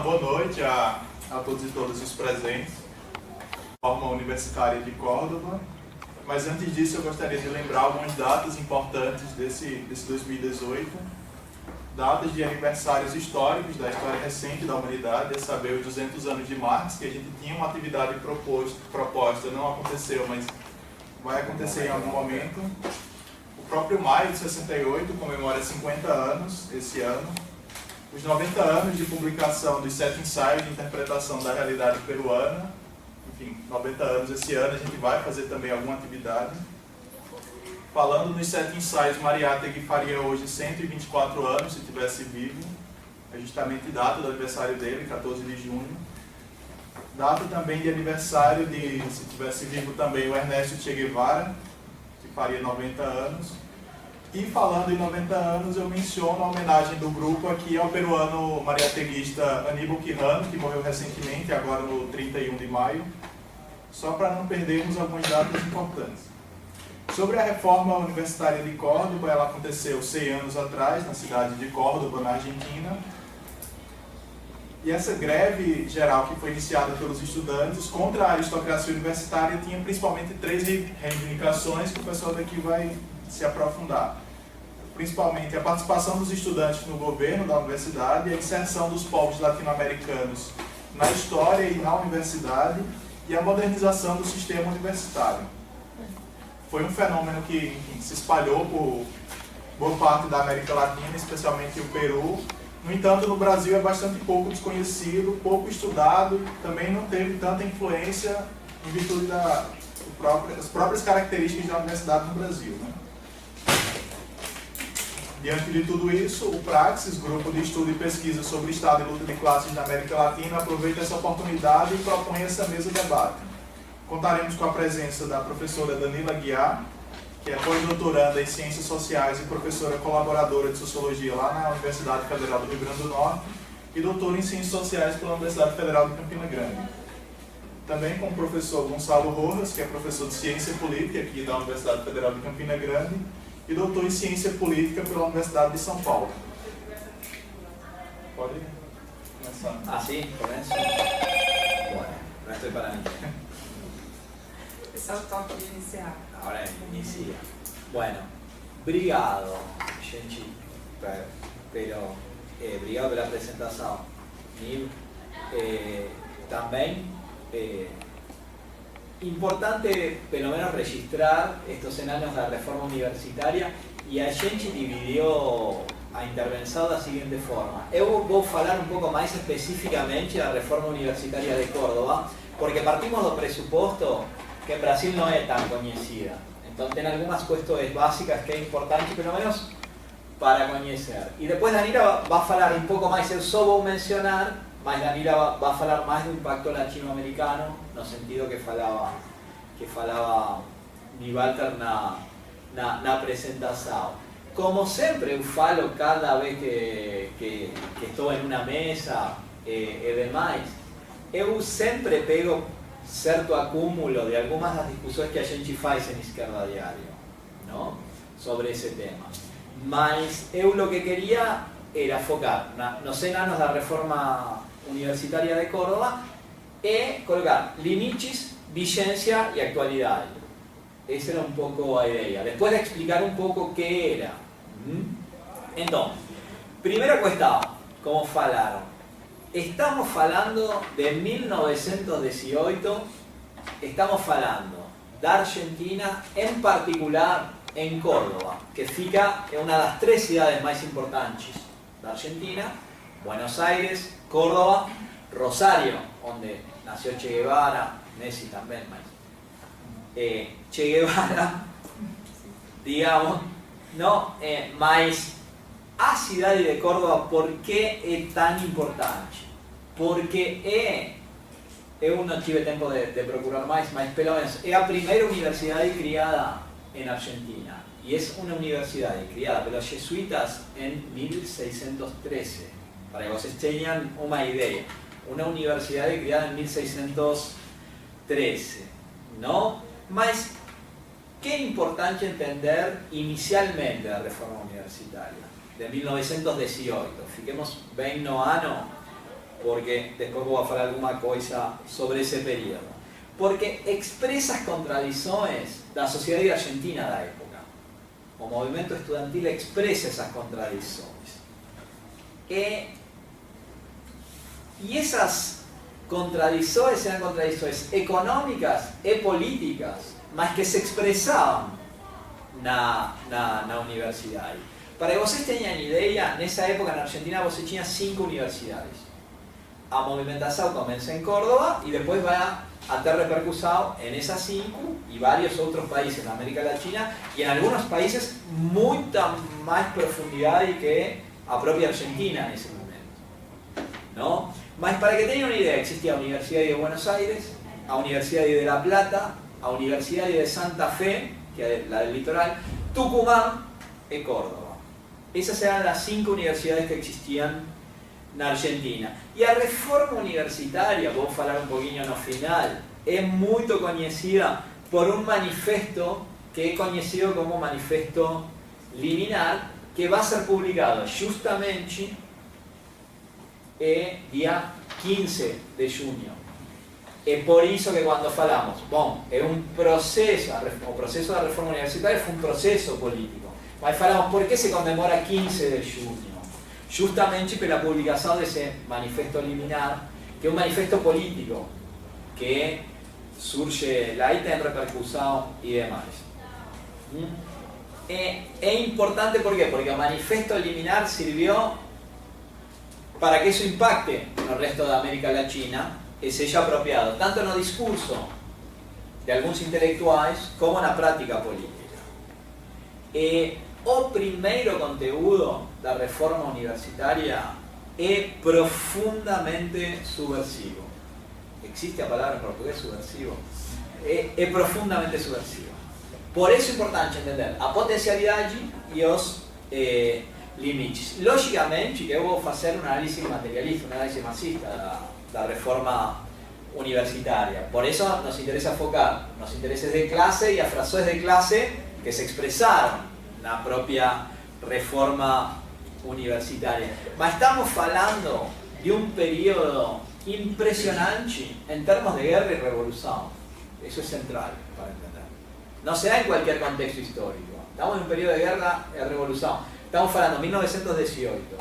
Boa noite a todos e todas os presentes, forma universitária de Córdoba. Mas antes disso eu gostaria de lembrar algumas datas importantes desse 2018, datas de aniversários históricos da história recente da humanidade, a saber, os 200 anos de Marx, que a gente tinha uma atividade proposta, não aconteceu, mas vai acontecer em algum momento. O próprio maio de 68 comemora 50 anos esse ano. Os 90 anos de publicação dos 7 ensaios de interpretação da realidade peruana. Enfim, 90 anos esse ano, a gente vai fazer também alguma atividade. Falando nos 7 ensaios, Mariátegui faria hoje 124 anos, se estivesse vivo. É justamente data do aniversário dele, 14 de junho. Data também de aniversário de, se estivesse vivo também, o Ernesto Che Guevara, que faria 90 anos. E falando em 90 anos, eu menciono a homenagem do grupo aqui ao peruano mariateguista Aníbal Quijano, que morreu recentemente, agora no 31 de maio, só para não perdermos algumas datas importantes. Sobre a reforma universitária de Córdoba, ela aconteceu 100 anos atrás, na cidade de Córdoba, na Argentina. E essa greve geral que foi iniciada pelos estudantes contra a aristocracia universitária tinha principalmente 3 reivindicações que o pessoal daqui vai se aprofundar. Principalmente a participação dos estudantes no governo da universidade, a inserção dos povos latino-americanos na história e na universidade e a modernização do sistema universitário. Foi um fenômeno que, enfim, se espalhou por boa parte da América Latina, especialmente o Peru. No entanto, no Brasil é bastante pouco desconhecido, pouco estudado, também não teve tanta influência em virtude das próprias características da universidade no Brasil, né? Diante de tudo isso, o Praxis, Grupo de Estudo e Pesquisa sobre Estado e Luta de Classes na América Latina, aproveita essa oportunidade e propõe essa mesa de debate. Contaremos com a presença da professora Danila Guiar, que é pós-doutoranda em Ciências Sociais e professora colaboradora de Sociologia lá na Universidade Federal do Rio Grande do Norte e doutora em Ciências Sociais pela Universidade Federal de Campina Grande. Também com o professor Gonçalo Rojas, que é professor de Ciência Política aqui da Universidade Federal de Campina Grande e doutor em Ciência Política pela Universidade de São Paulo. Pode começar. Ah, sí, comienzo. Bueno, no estoy para mí. Esse é o toque de iniciar. Ahora inicia. Bueno, obrigado, gente, pero obrigado pela apresentação. Nil, também importante, pelo menos, registrar estos anos da reforma universitária e a gente dividiu a intervenção da seguinte forma. Eu vou falar um pouco mais especificamente da reforma universitária de Córdoba, porque partimos do pressuposto que en Brasil no es tan conocida. Entonces, tem algunas cuestiones básicas que es importante, pelo menos, para conocer. Y después Danila va a hablar un poco más, eu só vou mencionar, mas Danila va a hablar más do impacto latinoamericano, no sentido que falaba mi Walter na presentação. Como sempre eu falo cada vez que estou em uma mesa e demais, eu sempre pego certo acúmulo de algumas das discussões que a gente faz em Esquerda Diário, não? Sobre esse tema. Mas eu o que queria era focar nos 100 anos da reforma universitária de Córdoba e colocar limites, vigência e atualidade. Essa era um pouco a ideia. Depois de explicar um pouco o que era. Então, primeira questão, como falaram. Estamos falando de 1918, estamos falando da Argentina, en particular en Córdoba, que fica en una de las 3 ciudades más importantes da Argentina: Buenos Aires, Córdoba, Rosario, donde nació Che Guevara, Messi también, Che Guevara, digamos, no, mas a cidade de Córdoba, por que é tão importante? Porque eu não tive tempo de procurar mais, mas pelo menos é a primeira universidade criada em Argentina. E é uma universidade criada pelos jesuítas em 1613, para que vocês tenham uma ideia. Uma universidade criada em 1613, não? Mas que é importante entender inicialmente da reforma universitária de 1918. Fiquemos bem no ano, porque después voy a falar alguma coisa sobre ese período. Porque expresa as contradições da sociedade argentina da época. O movimento estudantil expresa essas contradições. E essas contradições eran contradições económicas e políticas, mas que se expressavam na universidade. Para que vocês tenham ideia, nessa época na Argentina você tinha 5 universidades. A movimentação começa em Córdoba e depois vai a ter repercussão em essas 5 e vários outros países na América Latina e em alguns países muita mais profundidade que a própria Argentina nesse momento. Não? Mas para que tenham uma ideia, existia a Universidade de Buenos Aires, a Universidade de La Plata, a Universidade de Santa Fe, que é a do litoral, Tucumán e Córdoba. Essas eram as 5 universidades que existiam na Argentina. E a reforma universitária, vou falar um pouquinho no final, é muito conhecida por um manifesto que é conhecido como Manifesto Liminar, que vai ser publicado justamente dia 15 de junho. É por isso que quando falamos, bom, é um processo, o processo da reforma universitária foi um processo político. Mas falamos, por que se comemora 15 de junho? Justamente pela publicação desse manifesto liminar, que é um manifesto político, que surge lá e tem repercussão e demais. É importante, por quê? Porque o manifesto liminar sirvió para que isso impacte no resto da América Latina e seja apropriado, tanto no discurso de alguns intelectuais, como na prática política. O primeiro conteúdo da reforma universitária é profundamente subversivo. Existe a palavra em português subversivo? É profundamente subversivo. Por isso é importante entender a potencialidade e os limites. Logicamente, que eu vou fazer uma análise materialista, uma análise marxista da reforma universitária. Por isso nos interessa focar nos interesses de classe e as frações de classe que se expressaram na própria reforma universitária. Mas estamos falando de um período impressionante em termos de guerra e revolução. Isso é central para entender. Não se dá em qualquer contexto histórico. Estamos em um período de guerra e revolução. Estamos falando de 1918,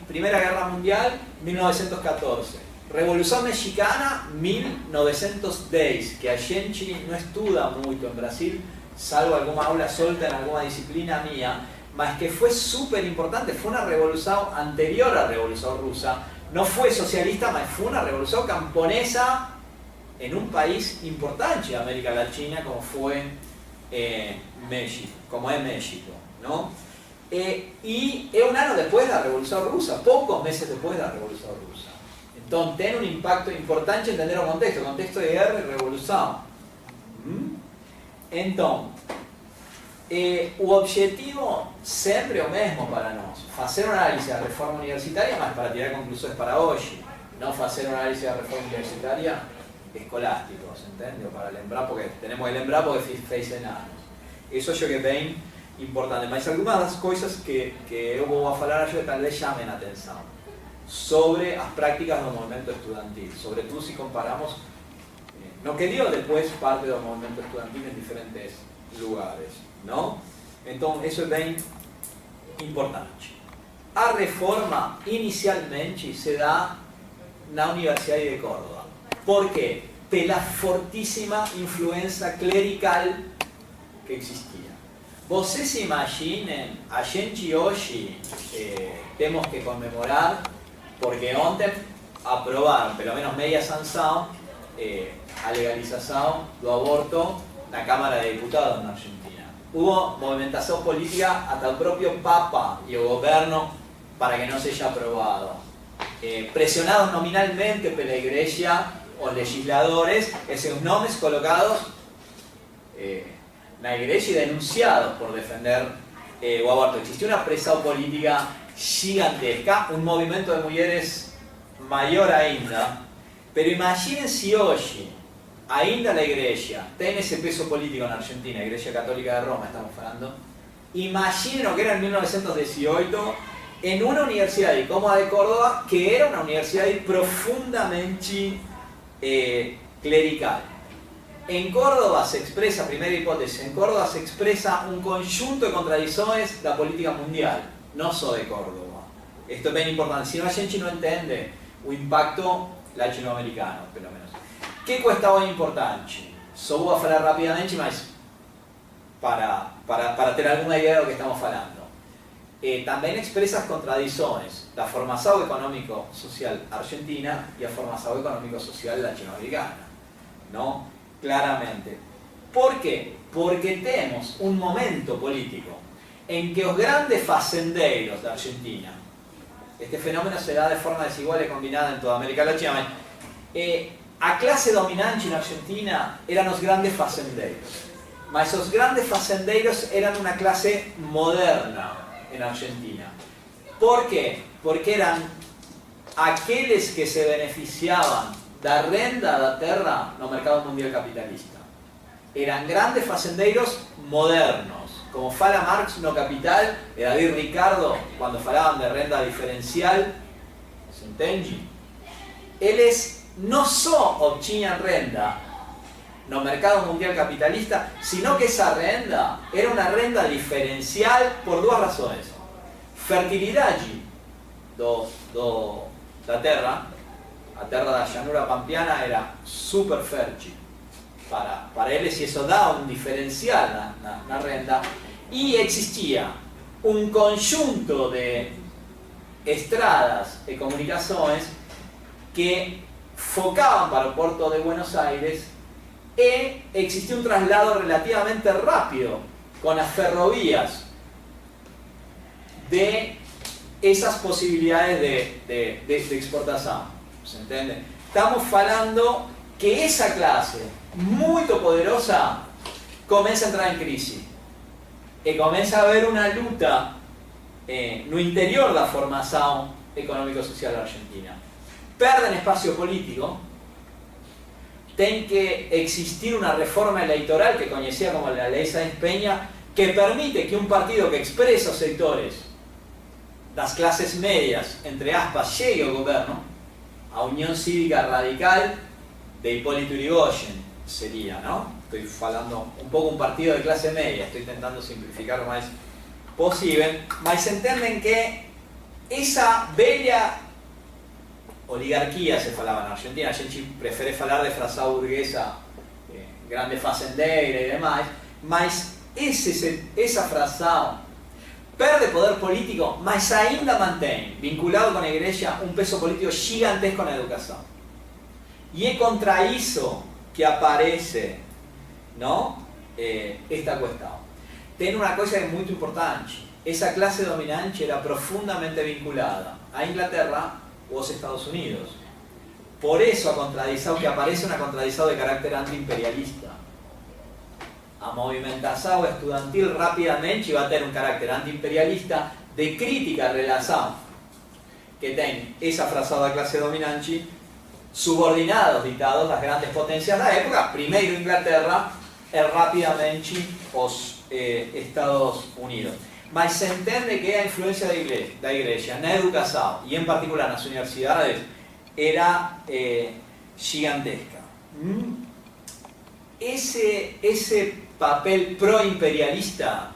Primeira Guerra Mundial, 1914, Revolução Mexicana, 1910, que a gente não estuda muito em Brasil, salvo alguma aula solta em alguma disciplina minha, mas que foi super importante, foi uma revolução anterior à Revolução Russa, não foi socialista, mas foi uma revolução camponesa em um país importante da América Latina, como foi México, como é México, não? E é um ano depois da Revolução Russa, poucos meses depois da Revolução Russa. Então tem um impacto importante entender o contexto de guerra e revolução. Então, o objetivo sempre é o mesmo para nós. Fazer uma análise da reforma universitária, mas para tirar conclusões para hoje. Não fazer uma análise da reforma universitária escolásticos, entende? Para lembrar, porque temos que lembrar porque fez anos. Isso acho que é bem importante. Mas algumas das coisas que eu vou falar hoje talvez chamem a atenção sobre as práticas do movimento estudantil, sobretudo se comparamos no que dio depois parte do movimento estudantil em diferentes lugares, não? Então isso é bem importante. A reforma inicialmente se dá na Universidade de Córdoba. Por quê? Pela fortíssima influência clerical que existia. Vocês imaginem, a gente hoje temos que comemorar, porque ontem aprovaram, pelo menos meia sanção, a legalização do aborto na Câmara de Deputados na Argentina. Houve movimentação política até o próprio Papa e o governo para que não seja aprovado. Pressionados nominalmente pela Igreja, os legisladores, esses nomes colocados na Igreja e denunciados por defender o aborto. Existia uma pressão política gigantesca, um movimento de mulheres maior ainda. Pero imaginen se hoje, ainda a Igreja tem esse peso político na Argentina, a Igreja Católica de Roma estamos falando, imaginen o que era em 1918 en una universidad como a de Córdoba, que era una universidad profundamente clerical. En Córdoba se expresa, primera hipótesis, en Córdoba se expresa un conjunto de contradicciones de la política mundial, no solo de Córdoba. Esto es bien importante, si no a gente no entiende el impacto latinoamericano, pelo menos. ¿Qué cuesta hoy importante? Só voy a hablar rápidamente, mas para tener alguna idea de lo que estamos hablando. También expresa contradicciones, la formación económico-social argentina y la formación económico-social latinoamericana, ¿no? Claramente. ¿Por qué? Porque tenemos un momento político en que los grandes fazendeiros de Argentina, este fenómeno se da de forma desigual y combinada en toda América Latina, a clase dominante en Argentina eran los grandes fazendeiros. Mas esos grandes fazendeiros eran una clase moderna en Argentina. ¿Por qué? Porque eran aquellos que se beneficiaban da renda da terra no mercado mundial capitalista. Eran grandes fazendeiros modernos. Como fala Marx no Capital, e David Ricardo, cuando falaban de renda diferencial, ¿se entiende? Eles no só obtinham renda no mercado mundial capitalista, sino que esa renda era una renda diferencial por dos razones. Fertilidad da terra, a terra da llanura pampeana era super fértil para eles, y eso da un diferencial na renda, y existía un conjunto de estradas de comunicaciones que focaban para el puerto de Buenos Aires, y existía un traslado relativamente rápido con las ferrovías de esas posibilidades de exportación. ¿Se entiende? Estamos hablando que esa clase muy poderosa comienza a entrar en crisis y comienza a haber una lucha no interior de la formación económico-social argentina. Perden espacio político, tiene que existir una reforma electoral que conocía como la Ley Sáenz Peña, que permite que un partido que expresa los sectores, las clases medias, entre aspas, llegue al gobierno, a Unión Cívica Radical de Hipólito Yrigoyen sería, ¿no? Estoy hablando un poco un partido de clase media, estoy intentando simplificar lo más posible, mas entienden que esa bella oligarquía se falaba en Argentina, a gente prefiere hablar de frasada burguesa, grande facendeira y demás, mas esa frasada perde poder político, mas ainda mantém, vinculado con la iglesia, un peso político gigantesco en la educación. Y es contra eso que aparece, ¿no? Esta cuestión. Tiene una cosa que es muy importante. Esa clase dominante era profundamente vinculada a Inglaterra o a los Estados Unidos. Por eso que aparece una contradicción de carácter antiimperialista. A movimentación estudiantil rápidamente va a tener un carácter antiimperialista de crítica relación que tiene esa frazada clase dominante, subordinados dictados las grandes potencias de la época, primero Inglaterra y rápidamente los Estados Unidos. Mas se entiende que la influencia de la iglesia en la educación y en particular en las universidades era gigantesca. Ese papel proimperialista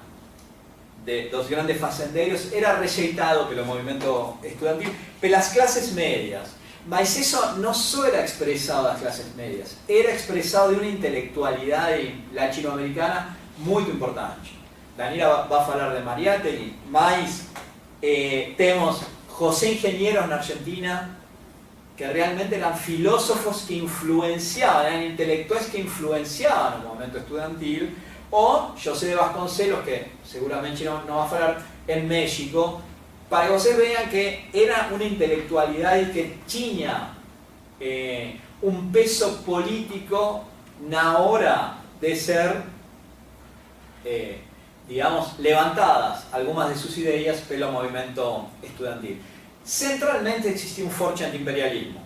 de los grandes fazendeiros era rejeitado por el movimiento estudiantil, por las clases medias. Mas eso no solo era expresado de las clases medias, era expresado de una intelectualidad latinoamericana muy importante. Daniela va a hablar de Mariátegui, mas tenemos José Ingenieros en Argentina, que realmente eran filósofos que influenciaban, eran intelectuales que influenciaban el movimiento estudiantil, o José de Vasconcelos, que seguramente no va a hablar, en México, para que ustedes vean que era una intelectualidad que tenía un peso político na hora de ser, digamos, levantadas algunas de sus ideas pelo movimiento estudiantil. Centralmente existía un forte antiimperialismo.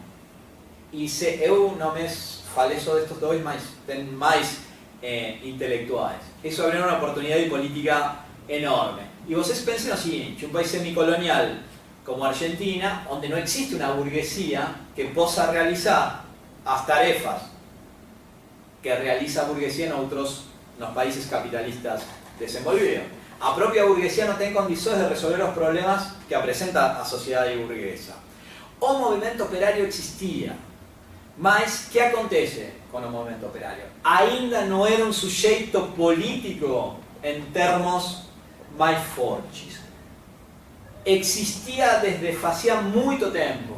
Y eu no me falei só de estos dos, mas ten más intelectuales. Eso abrió una oportunidad de política enorme. Y vocês pensem o seguinte, um país semicolonial como Argentina, onde não existe uma burguesia que possa realizar as tarefas que realiza a burguesia nos países capitalistas desenvolvidos. A própria burguesia não tem condições de resolver os problemas que apresenta a sociedade burguesa. O movimento operário existia, mas o que acontece com o movimento operário? Ainda não era um sujeito político em termos mais fortes. Existia desde fazia muito tempo,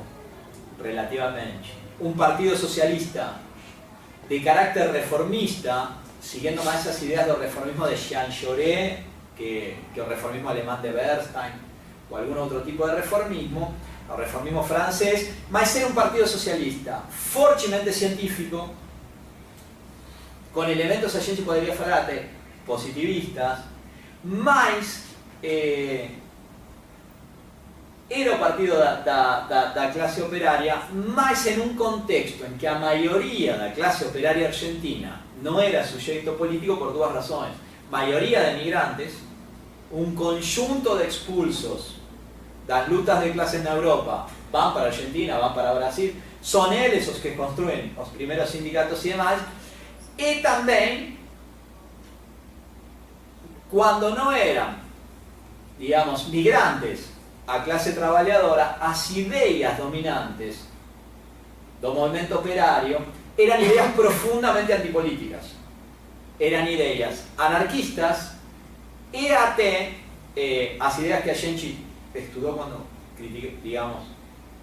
relativamente, um partido socialista de carácter reformista, siguiendo más esas ideas del reformismo de Jean Jaurès que el reformismo alemán de Bernstein o algún otro tipo de reformismo, el reformismo francés, mas era un partido socialista fortemente científico, con elementos, a gente podría falar de positivistas, mas era o partido da clase operaria, mas em um contexto em que a maioria da classe operária argentina não era sujeito político por duas razões. Maioria de migrantes, um conjunto de expulsos das lutas de clases na Europa van para a Argentina, van para o Brasil, são eles os que construem os primeiros sindicatos e demais, e também, quando não eram, digamos, migrantes, a clase trabalhadora, as ideias dominantes do movimento operário eram ideias profundamente antipolíticas. Eram ideias anarquistas e até as ideias que a gente estudou quando, digamos,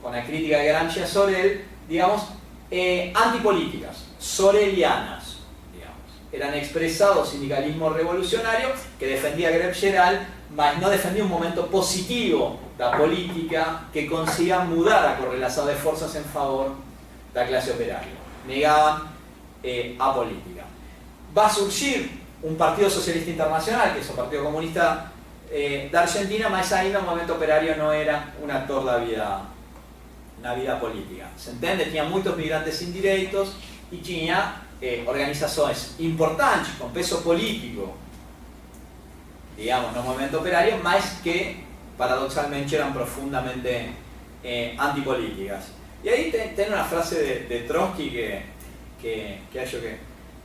com a crítica de Gramsci a Sorel, digamos, antipolíticas, sorelianas, digamos. Eran expresados sindicalismo revolucionario que defendía Greb Geral, mas no defendía un momento positivo da política que consiga mudar a correlação de forças en favor da clase operaria. Negaban a política. Va a surgir un Partido Socialista Internacional, que es o Partido Comunista da Argentina, mas ainda o movimento operario no era un actor da vida política. Se entende? Tinha muitos migrantes indireitos e tinha organizações importantes, com peso político, digamos, no movimento operario, mas que paradoxalmente eran profundamente antipolíticas. Y ahí tiene una frase de Trotsky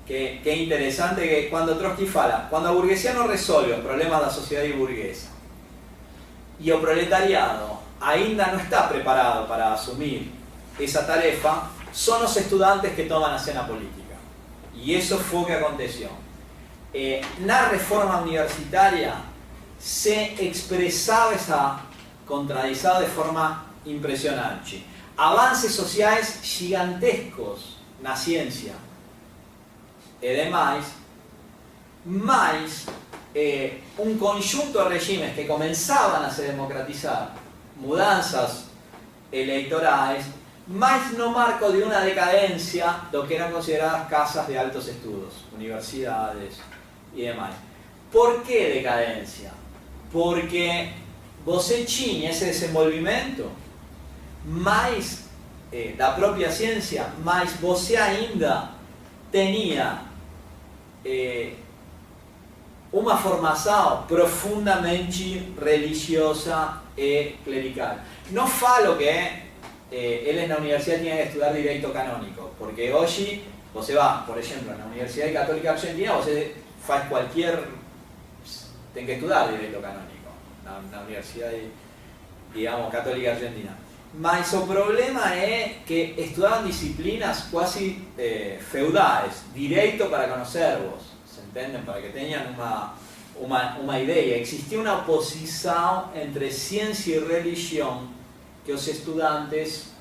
que é interesante, que cuando Trotsky fala, cuando a burguesía no resolve os problemas da sociedade burguesa e o proletariado ainda não está preparado para asumir esa tarefa, son los estudiantes que toman a cena política. Y eso fue lo que aconteció. Na reforma universitaria se expresaba esa contradição de forma impresionante. Avances sociais gigantescos na ciência e demais, mas um conjunto de regimes que começavam a se democratizar, mudanças eleitorais, mas no marco de uma decadência do que eram consideradas casas de altos estudos, universidades e demais. Por que decadência? Porque você tinha esse desenvolvimento mais da própria ciência, mas você ainda tinha uma formação profundamente religiosa e clerical. Não falo que eles na universidade tinham que estudar direito canônico, porque hoje você vai, por exemplo, na Universidade Católica Argentina, você faz tem que estudar direito canônico na Universidade, digamos, Católica Argentina. Mas o problema é que estudavam disciplinas quase feudais, direito para conhecer-vos, se entendem? Para que tenham uma ideia. Existia uma oposição entre ciência e religião que os estudantes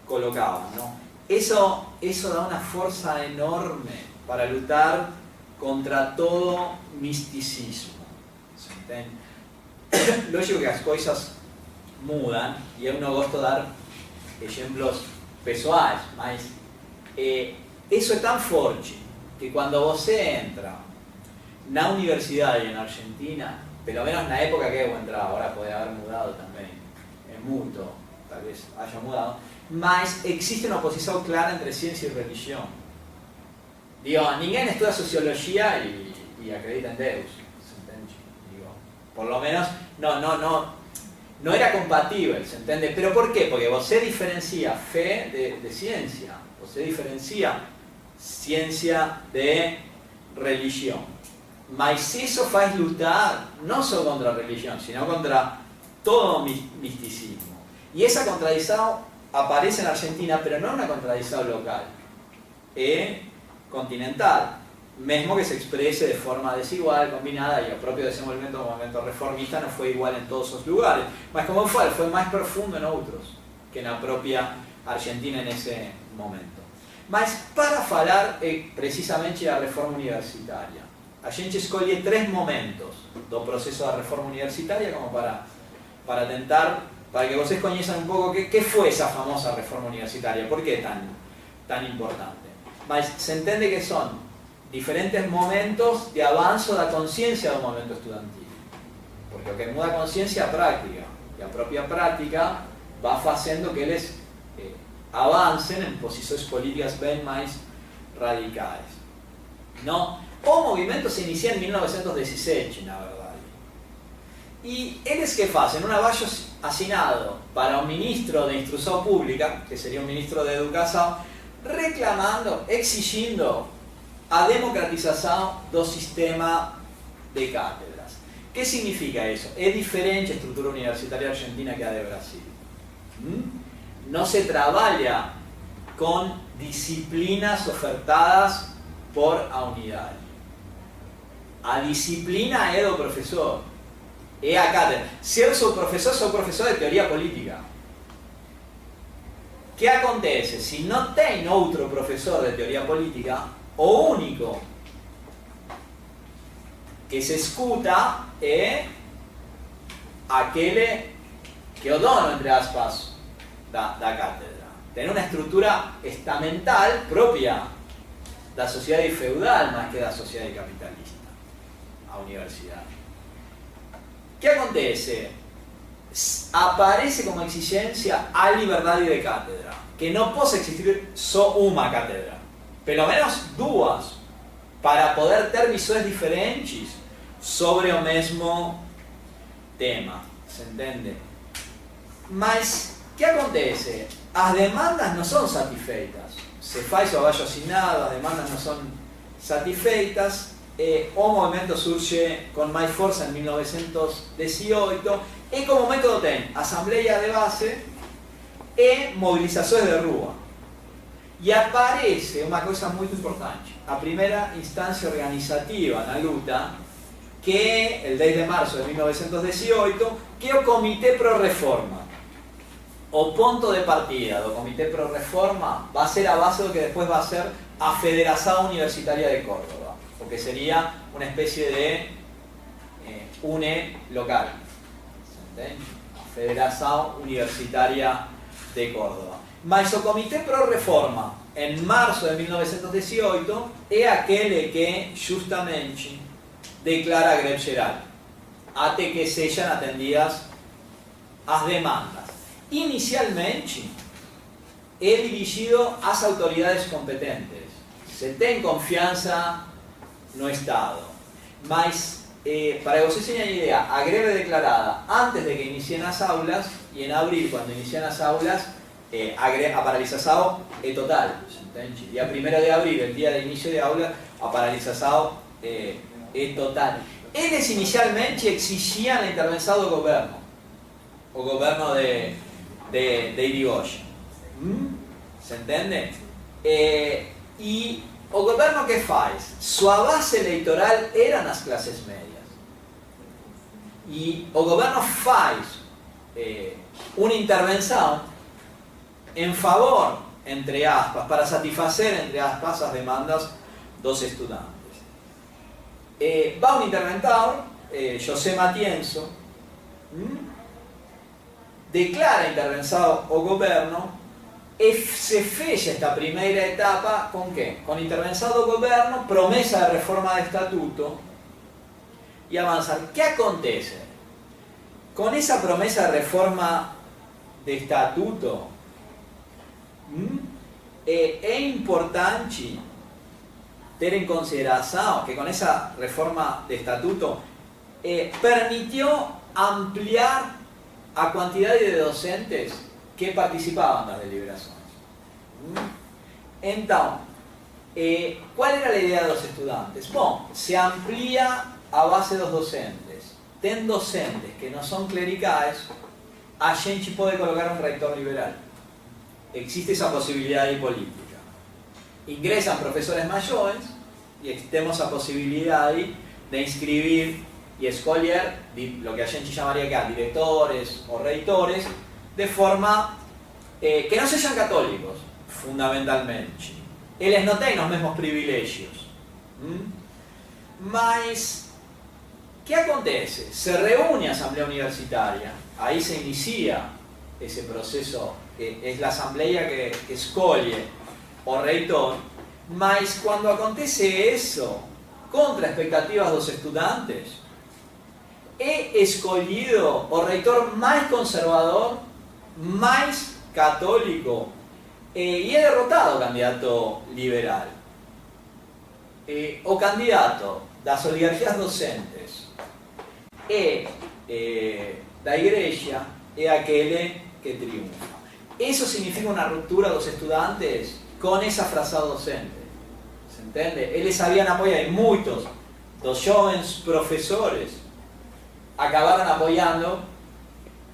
colocaban, ¿no? Eso da una fuerza enorme para luchar contra todo misticismo. ¿Se entiende? Lógico que las cosas mudan y yo no gosto de dar ejemplos pessoais, mas eso es tan fuerte que cuando você entra na universidade en Argentina, pelo menos na época que eu entraba, ahora puede haber mudado también, mucho, tal vez haya mudado, mas existe una oposición clara entre ciencia y religión. Digo, ninguém estudia sociología y acredita en Deus, ¿se entiende? Digo, Por lo menos no era compatible, ¿se entiende? ¿Pero por qué? Porque você diferencia fe de ciencia, você diferencia ciencia de religión. Mas eso faz lutar no solo contra la religión, sino contra todo misticismo. Y esa contradicción aparece en Argentina, pero no una contradicción local, continental. Mesmo que se exprese de forma desigual, combinada, y el propio desse movimiento, el movimiento reformista, no fue igual en todos esos lugares. Mas como fue más profundo en otros que en la propia Argentina en ese momento. Mas para falar precisamente da reforma universitaria, a gente escolhe 3 momentos do proceso da reforma universitaria como para tentar, para que vocês conheçam un pouco qué fue esa famosa reforma universitaria, por qué tan importante. Mas se entende que son diferentes momentos de avanço da consciência do movimento estudantil. Porque o que muda a consciência é a prática. E a própria prática vai fazendo que eles avancem em posições políticas bem mais radicais. Não? O movimento se inicia em 1917, na verdade. E eles que fazem? Um abaixo assinado para o ministro de Instrução Pública, que seria o ministro de Educação, reclamando, exigindo a democratização do sistema de cátedras. O que significa isso? É diferente a estrutura universitária argentina que a de Brasil. Não se trabalha com disciplinas ofertadas por a unidade. A disciplina é do professor, é a cátedra. Se eu sou professor de teoria política. O que acontece? Se não tem outro professor de teoria política, o único que se escuta é aquele que é o dono, entre aspas, da cátedra. Tem uma estrutura estamental própria da sociedade feudal, mais que da sociedade capitalista, a universidade. O que acontece? Aparece como exigência a liberdade de cátedra, que não pode existir só uma cátedra. Pelo menos 2, para poder ter visões diferentes sobre o mesmo tema, se entende? Mas, o que acontece? As demandas não são satisfeitas. Se faz o abaixo assinado, as demandas não são satisfeitas, o movimento surge com mais força em 1918, e como método tem assembleia de base e mobilizações de rua. E aparece uma coisa muito importante, a primeira instância organizativa na luta, que é o 10 de março de 1918, que é o Comitê Pro Reforma. O ponto de partida do Comitê Pro Reforma vai ser a base do que depois vai ser a Federação Universitária de Córdoba, o que seria uma espécie de UNE local. A Federação Universitária de Córdoba. Mas o Comitê Pro Reforma, em março de 1918, é aquele que justamente declara a greve geral, até que sejam atendidas as demandas. Inicialmente, é dirigido às autoridades competentes. Se tem confiança no Estado. Mas, para que vocês tenham ideia, a greve declarada antes de que iniciem as aulas, e em abril, quando iniciam as aulas, a paralização é total. Entende? Dia 1º de abril, el dia de inicio de aula, a paralização é total. Eles inicialmente exigiam a intervenção do governo, o governo de Irigoyen. Se entende? E o governo que faz? Sua base eleitoral era nas classes médias. E o governo faz uma intervenção em favor, entre aspas, para satisfacer, entre aspas, as demandas dos estudantes. Va un interventor, José Matienzo, declara intervenção o governo e se fecha esta primeira etapa com quê? Com intervenção do governo, promessa de reforma de estatuto e avançar. O que acontece? Com essa promessa de reforma de estatuto, é importante ter em consideração que com essa reforma de estatuto permitió ampliar a cantidad de docentes que participaban das deliberações. Então, qual era a ideia dos estudantes? Bom, se amplia a base dos docentes. Tem docentes que não são clericais, a gente pode colocar um reitor liberal. Existe essa possibilidade política. Ingressam professores mais jovens e temos a possibilidade de inscrever y escolher lo que a gente chamaria acá diretores o reitores de forma que não sejam católicos, fundamentalmente. Eles não têm os mesmos privilégios. Mas, o que acontece? Se reúne a Assembleia Universitária, aí se inicia esse processo, é a Assembleia que escolhe o reitor, mas quando acontece isso, contra expectativas dos estudantes, he escolhido o reitor mais conservador, mais católico, e he derrotado o candidato liberal. O candidato das oligarquias docentes e da igreja é aquele que triunfa. Isso significa uma ruptura dos estudantes com essa frazada docente. ¿Se entende? Eles habían apoiado, e muitos dos jovens professores acabaron apoyando,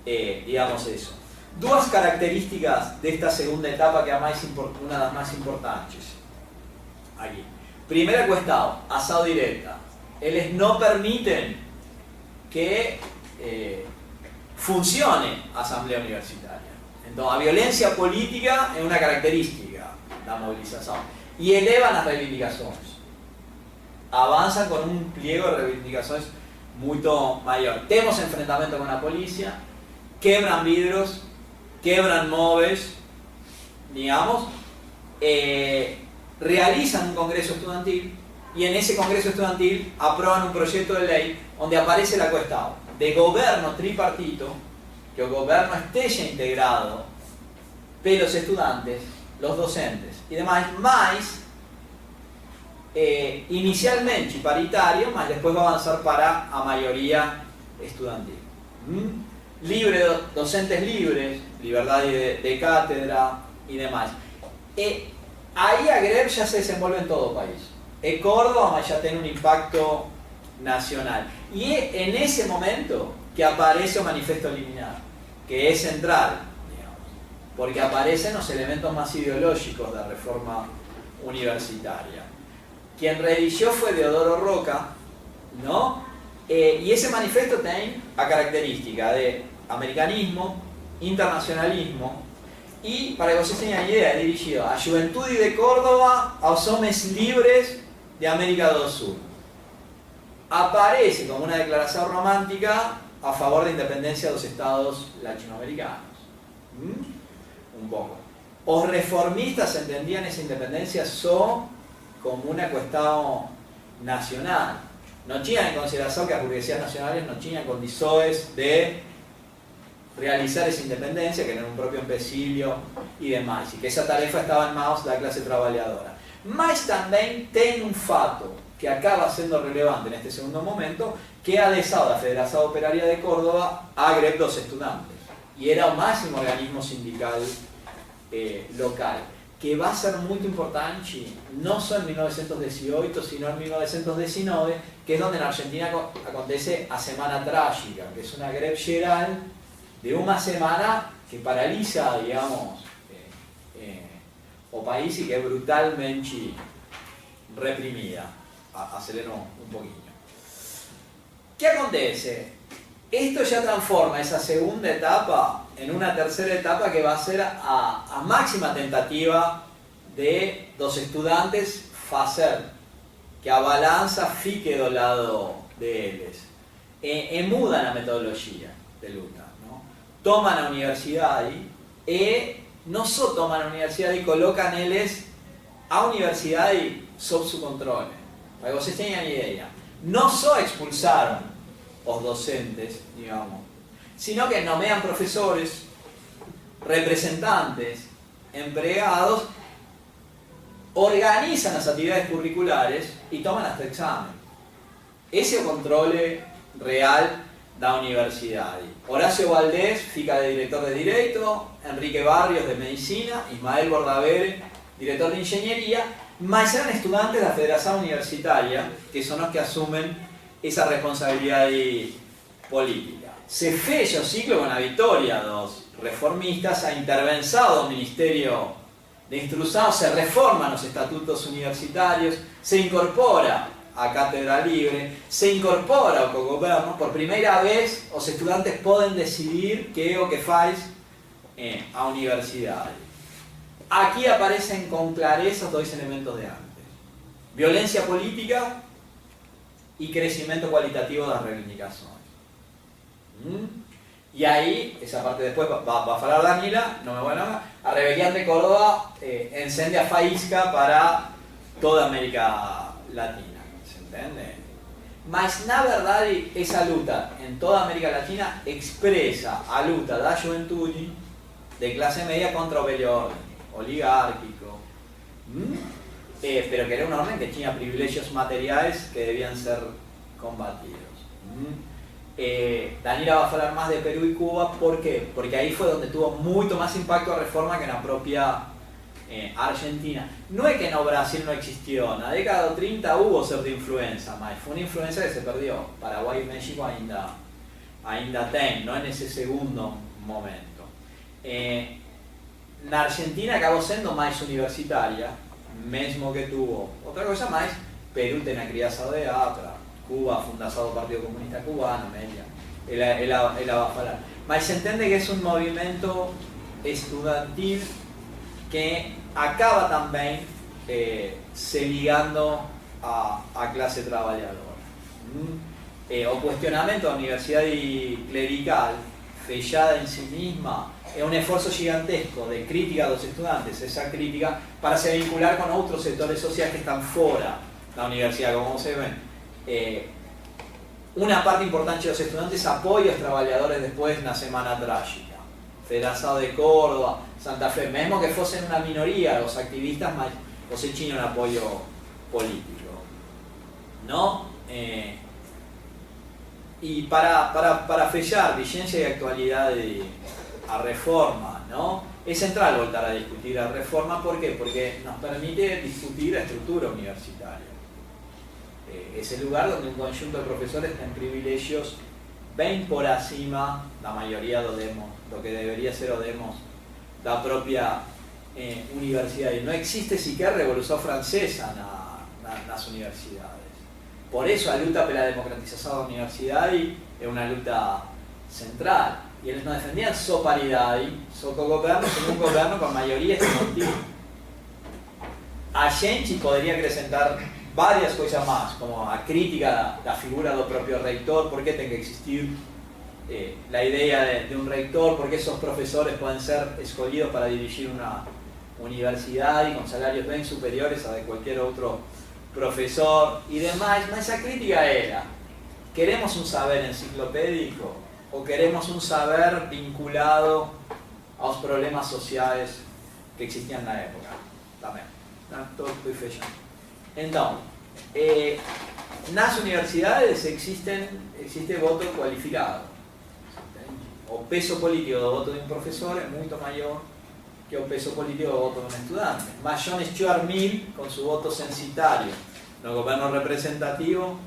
digamos eso. Duas características de esta segunda etapa que é uma das mais importantes. Aqui. Primeira questão, ação direta. Eles não permitem que funcione a Assembleia Universitária. Então, a violência política é uma característica da movilização. E elevam as reivindicações. Avançam com um pliego de reivindicações muito maior. Temos enfrentamento com a polícia, quebran vidros, quebran móveis, digamos, realizan un congreso estudantil y en ese congreso estudantil aprueban un proyecto de ley donde aparece la cuestión de gobierno tripartito, que el gobierno esté integrado pelos estudantes, los docentes y demás, más inicialmente paritario, mas después va a avanzar para a mayoría estudantil. Docentes libres, libertad de cátedra y demás. Ahí a Greb ya se desenvuelve en todo el país. Córdoba ya tiene un impacto nacional. Y es en ese momento que aparece el manifiesto liminar, que es central, digamos, porque aparecen los elementos más ideológicos de la reforma universitaria. Quien redigió fue Deodoro Roca, ¿no? Y ese manifiesto tiene la característica de americanismo, internacionalismo, y para que vocês tenham ideia, é dirigido à juventude de Córdoba, aos homens livres de América do Sul. Aparece como uma declaração romântica a favor da independência dos estados latino-americanos. Un poco. Os reformistas entendían esa independencia só como una cuestión nacional. No tenían en consideración que las burguesías nacionales no tenían condiciones de realizar esa independencia, que era un propio empecilio y demás, y que esa tarefa estaba en manos de la clase trabajadora. Mas también tiene un fato que acaba siendo relevante en este segundo momento, que ha adhesado la Federación Operaria de Córdoba a Greb dos Estudantes, y era el máximo organismo sindical local, que va a ser muy importante, no solo en 1918, sino en 1919, que es donde en Argentina acontece a Semana Trágica, que es una greve geral de una semana que paraliza, digamos, o país y que es brutalmente reprimida. Acelero un poquito. ¿Qué acontece? Esto ya transforma esa segunda etapa en una tercera etapa que va a ser a máxima tentativa de los estudantes hacer que a balanza fique do lado de ellos. Mudan la metodología de luta. ¿No? Toman la universidad y no solo toman la universidad y colocan ellos a universidad y sob su control. Para que vocês tenham idea. No solo expulsaron los docentes, digamos, sino que nomean profesores, representantes, empleados, organizan las actividades curriculares y toman hasta examen. Ese control real da universidade. Horacio Valdés fica de director de Direito, Enrique Barrios de Medicina, Ismael Bordavere, director de Engenharia, mas eran estudantes da Federação Universitária, que son los que asumen esa responsabilidade política. Se fecha o ciclo con a vitória dos reformistas, a intervenção do Ministerio de Instrução, se reforman os estatutos universitarios, se incorpora a Cátedra Libre, se incorpora o cogoverno. Por primeira vez os estudantes podem decidir que é o que faz a universidade. Aquí aparecen con clareza os dois elementos de antes: violencia política y crecimiento cualitativo das reivindicações. Y ahí, esa parte después va a falar Daniela, no me voy a nada. A rebelión de Córdoba encende a faísca para toda América Latina, ¿se entiende? Mas na verdade esa luta en toda América Latina expresa a luta da juventude de clase media contra o velho orden oligárquico, pero que era un orden que tenía privilegios materiales que debían ser combatidos. Daniela va a hablar más de Perú y Cuba. ¿Por qué? Porque ahí fue donde tuvo mucho más impacto a reforma que en la propia Argentina. No es que en Brasil no existió, en la década de 30 hubo cierta influencia, mas fue una influencia que se perdió. Paraguay y México ainda ten, no en ese segundo momento. La Argentina acabó siendo más universitaria, mesmo que tuvo otra cosa más. Perú tenía crianza de APRA, Cuba fundado el Partido Comunista Cubano, ella va a falar. Mas se entiende que es un movimiento estudiantil que acaba también se ligando a clase trabajadora. O cuestionamiento de la universidad clerical, fechada en sí misma, es un esfuerzo gigantesco de crítica a los estudiantes, esa crítica para se vincular con otros sectores sociales que están fuera de la universidad, como se ven. Una parte importante de los estudiantes apoya a los trabajadores después de una semana trágica. Federación de Córdoba, Santa Fe, mismo que fuesen una minoría, los activistas cosecharon un apoyo político, ¿no? Y para fechar vigencia y actualidad de a reforma, ¿no? Es central volver a discutir a reforma. ¿Por qué? Porque nos permite discutir la estructura universitaria. Es el lugar donde un conjunto de profesores tienen privilegios bien por acima la mayoría lo que debería ser o demos la propia universidad. Y no existe siquiera revolución francesa en las universidades. Por eso la lucha por la democratización de la universidad es una lucha central. Y ellos no defendían su paridad, su cogobierno, sino un gobierno con mayoría estudiantil. A gente podría acrescentar varias cosas más, como a crítica de la figura del propio rector, por qué tiene que existir la idea de un rector, por qué esos profesores pueden ser escogidos para dirigir una universidad y con salarios bien superiores a de cualquier otro profesor y demás. Esa crítica era: ¿queremos un saber enciclopédico o queremos un saber vinculado a los problemas sociales que existían en la época? También. Todo estoy fechando. Entonces, en las universidades existe voto cualificado. O peso político de voto de un profesor es mucho mayor que el peso político de voto de un estudiante. Más John Stuart Mill, con su voto censitario, no gobierno representativo,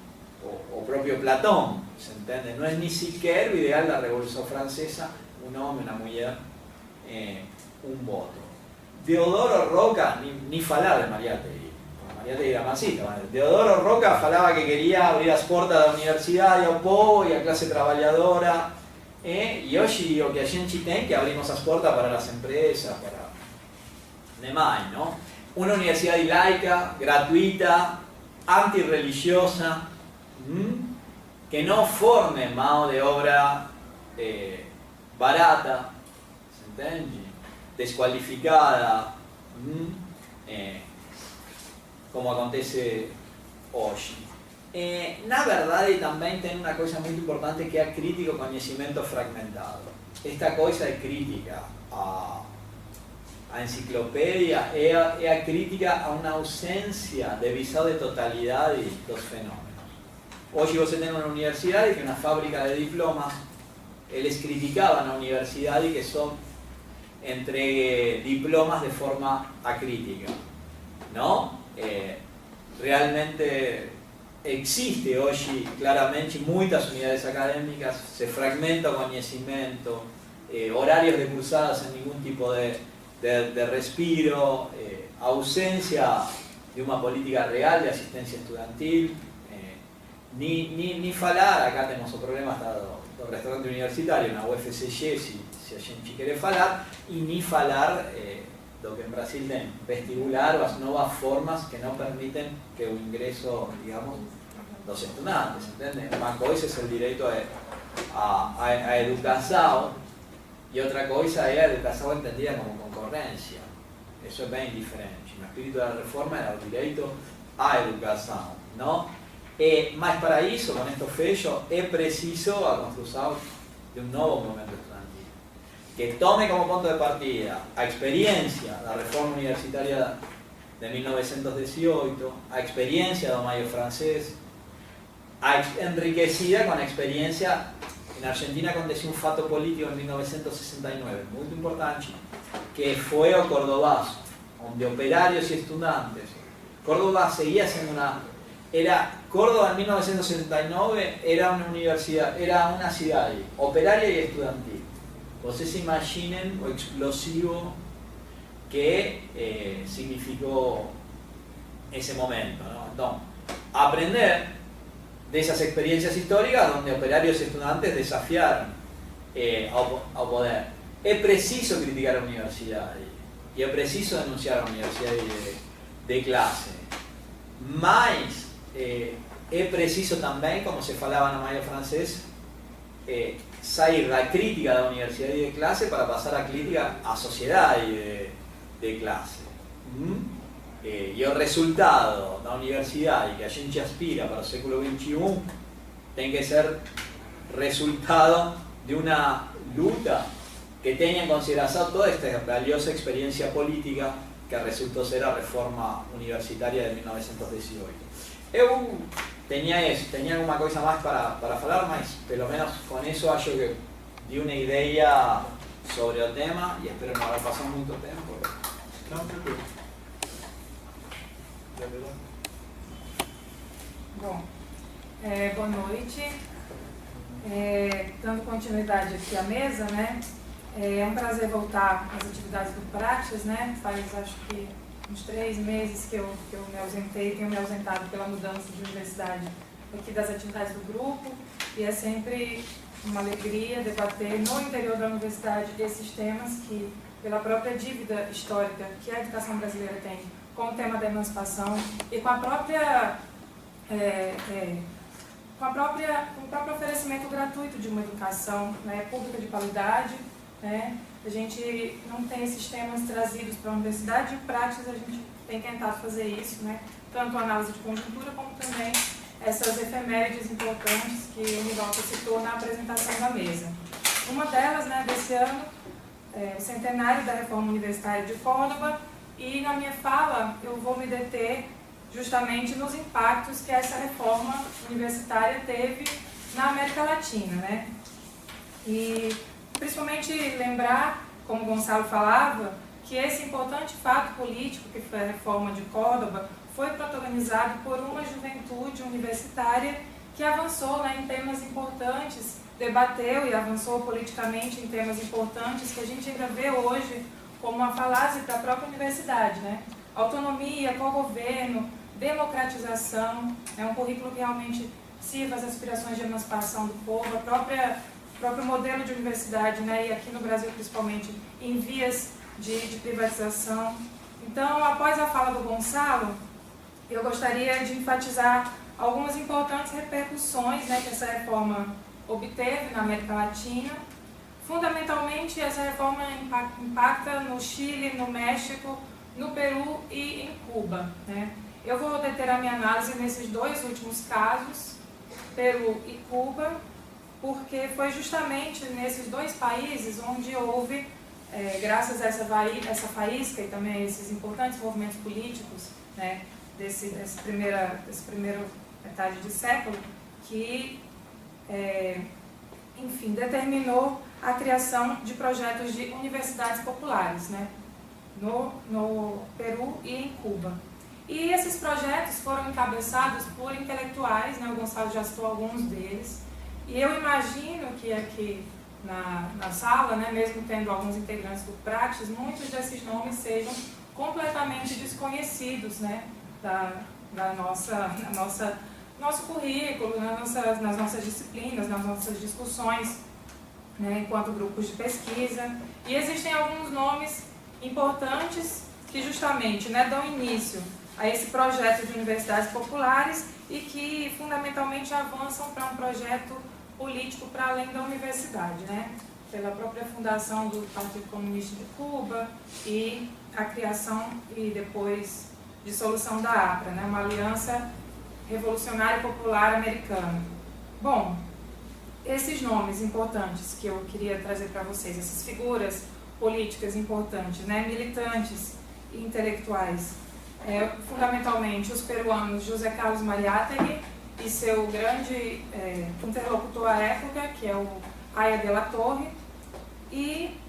o propio Platón, ¿se entiende? No es ni siquiera ideal la Revolución Francesa, un hombre, una mujer, un voto. Deodoro Roca, ni falar de Mariátegui. Mariátegui era masista. ¿Vale? Deodoro Roca falaba que quería abrir las puertas de la universidad y al povo y a clase trabajadora. Y hoy o que a gente tem que abrimos las puertas para las empresas, para demás, ¿no? Una universidad laica, gratuita, antirreligiosa, que no forme mano de obra barata, ¿se entiende? Descualificada, como acontece hoy. Na verdade, también tiene una cosa muy importante que es crítico conocimiento fragmentado. Esta cosa de crítica a enciclopedia es crítica a una ausencia de visado de totalidad de los fenómenos. Hoje você tem uma universidade que é uma fábrica de diplomas. Eles criticaban a universidad y que son entregue diplomas de forma acrítica, ¿no? Realmente existe hoy claramente muchas unidades académicas, se fragmenta o conocimiento, horarios de cursadas sin ningún tipo de respiro, ausencia de una política real de asistencia estudiantil, ni falar, acá tenemos un problema hasta do restaurante universitario, na UFCG, se a gente quiere falar, e ni falar do que en Brasil tem vestibular ou as novas formas que não permitem que o ingreso, digamos, dos estudantes, entende? Uma coisa é o direito à educação e outra coisa é a educação entendida como concorrência. Isso é bem diferente. No espírito da reforma era o direito à educação, não? Mas para isso, com esto fecho, é preciso a construção de um novo movimento estudantil que tome como ponto de partida a experiência da reforma universitária de 1918, a experiência do Maio francês, enriquecida com a experiência. Na Argentina aconteceu um fato político em 1969, muito importante, que foi o Cordobazo, onde operários e estudantes. Córdoba seguia sendo Córdoba en 1969 era una universidad, era una ciudad operaria y estudiantil. Ustedes se imaginen lo explosivo que significó ese momento, ¿no? Entonces, aprender de esas experiencias históricas donde operarios y estudiantes desafiaron ao poder. Es preciso criticar a la universidad y es preciso denunciar a la universidad de clase. Mas é preciso também, como se falava no Maio francês, sair da crítica da universidade de classe para passar à crítica à sociedade de classe. E o resultado da universidade que a gente aspira para o século XXI tem que ser resultado de uma luta que tenha em consideração toda esta valiosa experiência política que resultou ser a reforma universitária de 1918. Eu tenía alguna cosa más para falar, mas pelo menos con eso acho que di una idea sobre el tema y espero no haber pasado mucho tiempo. Não, tranquilo. Bom, boa noite. Dando continuidade aqui à mesa, né? É um prazer voltar às atividades do Praxis, né? Faz, acho que, uns 3 meses que eu me ausentei, tenho me ausentado pela mudança de universidade aqui das atividades do grupo, e é sempre uma alegria debater no interior da universidade esses temas que, pela própria dívida histórica que a educação brasileira tem com o tema da emancipação e com a própria com o próprio oferecimento gratuito de uma educação, né, pública de qualidade, né? A gente não tem esses temas trazidos para a universidade, e Praxis a gente tem tentado fazer isso, né? Tanto a análise de conjuntura como também essas efemérides importantes que o Nivaldo citou na apresentação da mesa. Uma delas, né, desse ano, é o centenário da Reforma Universitária de Córdoba, e na minha fala eu vou me deter justamente nos impactos que essa reforma universitária teve na América Latina, né? E principalmente lembrar, como o Gonçalo falava, que esse importante fato político, que foi a reforma de Córdoba, foi protagonizado por uma juventude universitária que avançou, né, em temas importantes, debateu e avançou politicamente em temas importantes que a gente ainda vê hoje como uma falácia para a própria universidade, né? Autonomia, co-governo, democratização, é um currículo que realmente sirva às aspirações de emancipação do povo, o próprio modelo de universidade, né, e aqui no Brasil principalmente, em vias de privatização. Então, após a fala do Gonçalo, eu gostaria de enfatizar algumas importantes repercussões, né, que essa reforma obteve na América Latina. Fundamentalmente, essa reforma impacta no Chile, no México, no Peru e em Cuba, né? Eu vou deter a minha análise nesses 2 últimos casos, Peru e Cuba, porque foi justamente nesses 2 países onde houve, graças a essa faísca e também a esses importantes movimentos políticos, né, desse primeiro metade de século, que, enfim, determinou a criação de projetos de universidades populares, né, no Peru e em Cuba. E esses projetos foram encabeçados por intelectuais, né, o Gonçalo já citou alguns deles, e eu imagino que aqui na sala, né, mesmo tendo alguns integrantes do Praxis, muitos desses nomes sejam completamente desconhecidos, né, nosso currículo, nas nossas disciplinas, nas nossas discussões, né, enquanto grupos de pesquisa. E existem alguns nomes importantes que justamente, né, dão início a esse projeto de universidades populares e que fundamentalmente avançam para um projeto político para além da universidade, né, pela própria fundação do Partido Comunista de Cuba e a criação e depois dissolução da APRA, né, uma aliança revolucionária popular americana. Bom, esses nomes importantes que eu queria trazer para vocês, essas figuras políticas importantes, né, militantes e intelectuais, fundamentalmente os peruanos José Carlos Mariátegui e seu grande interlocutor à época, que é o Aya de la Torre, e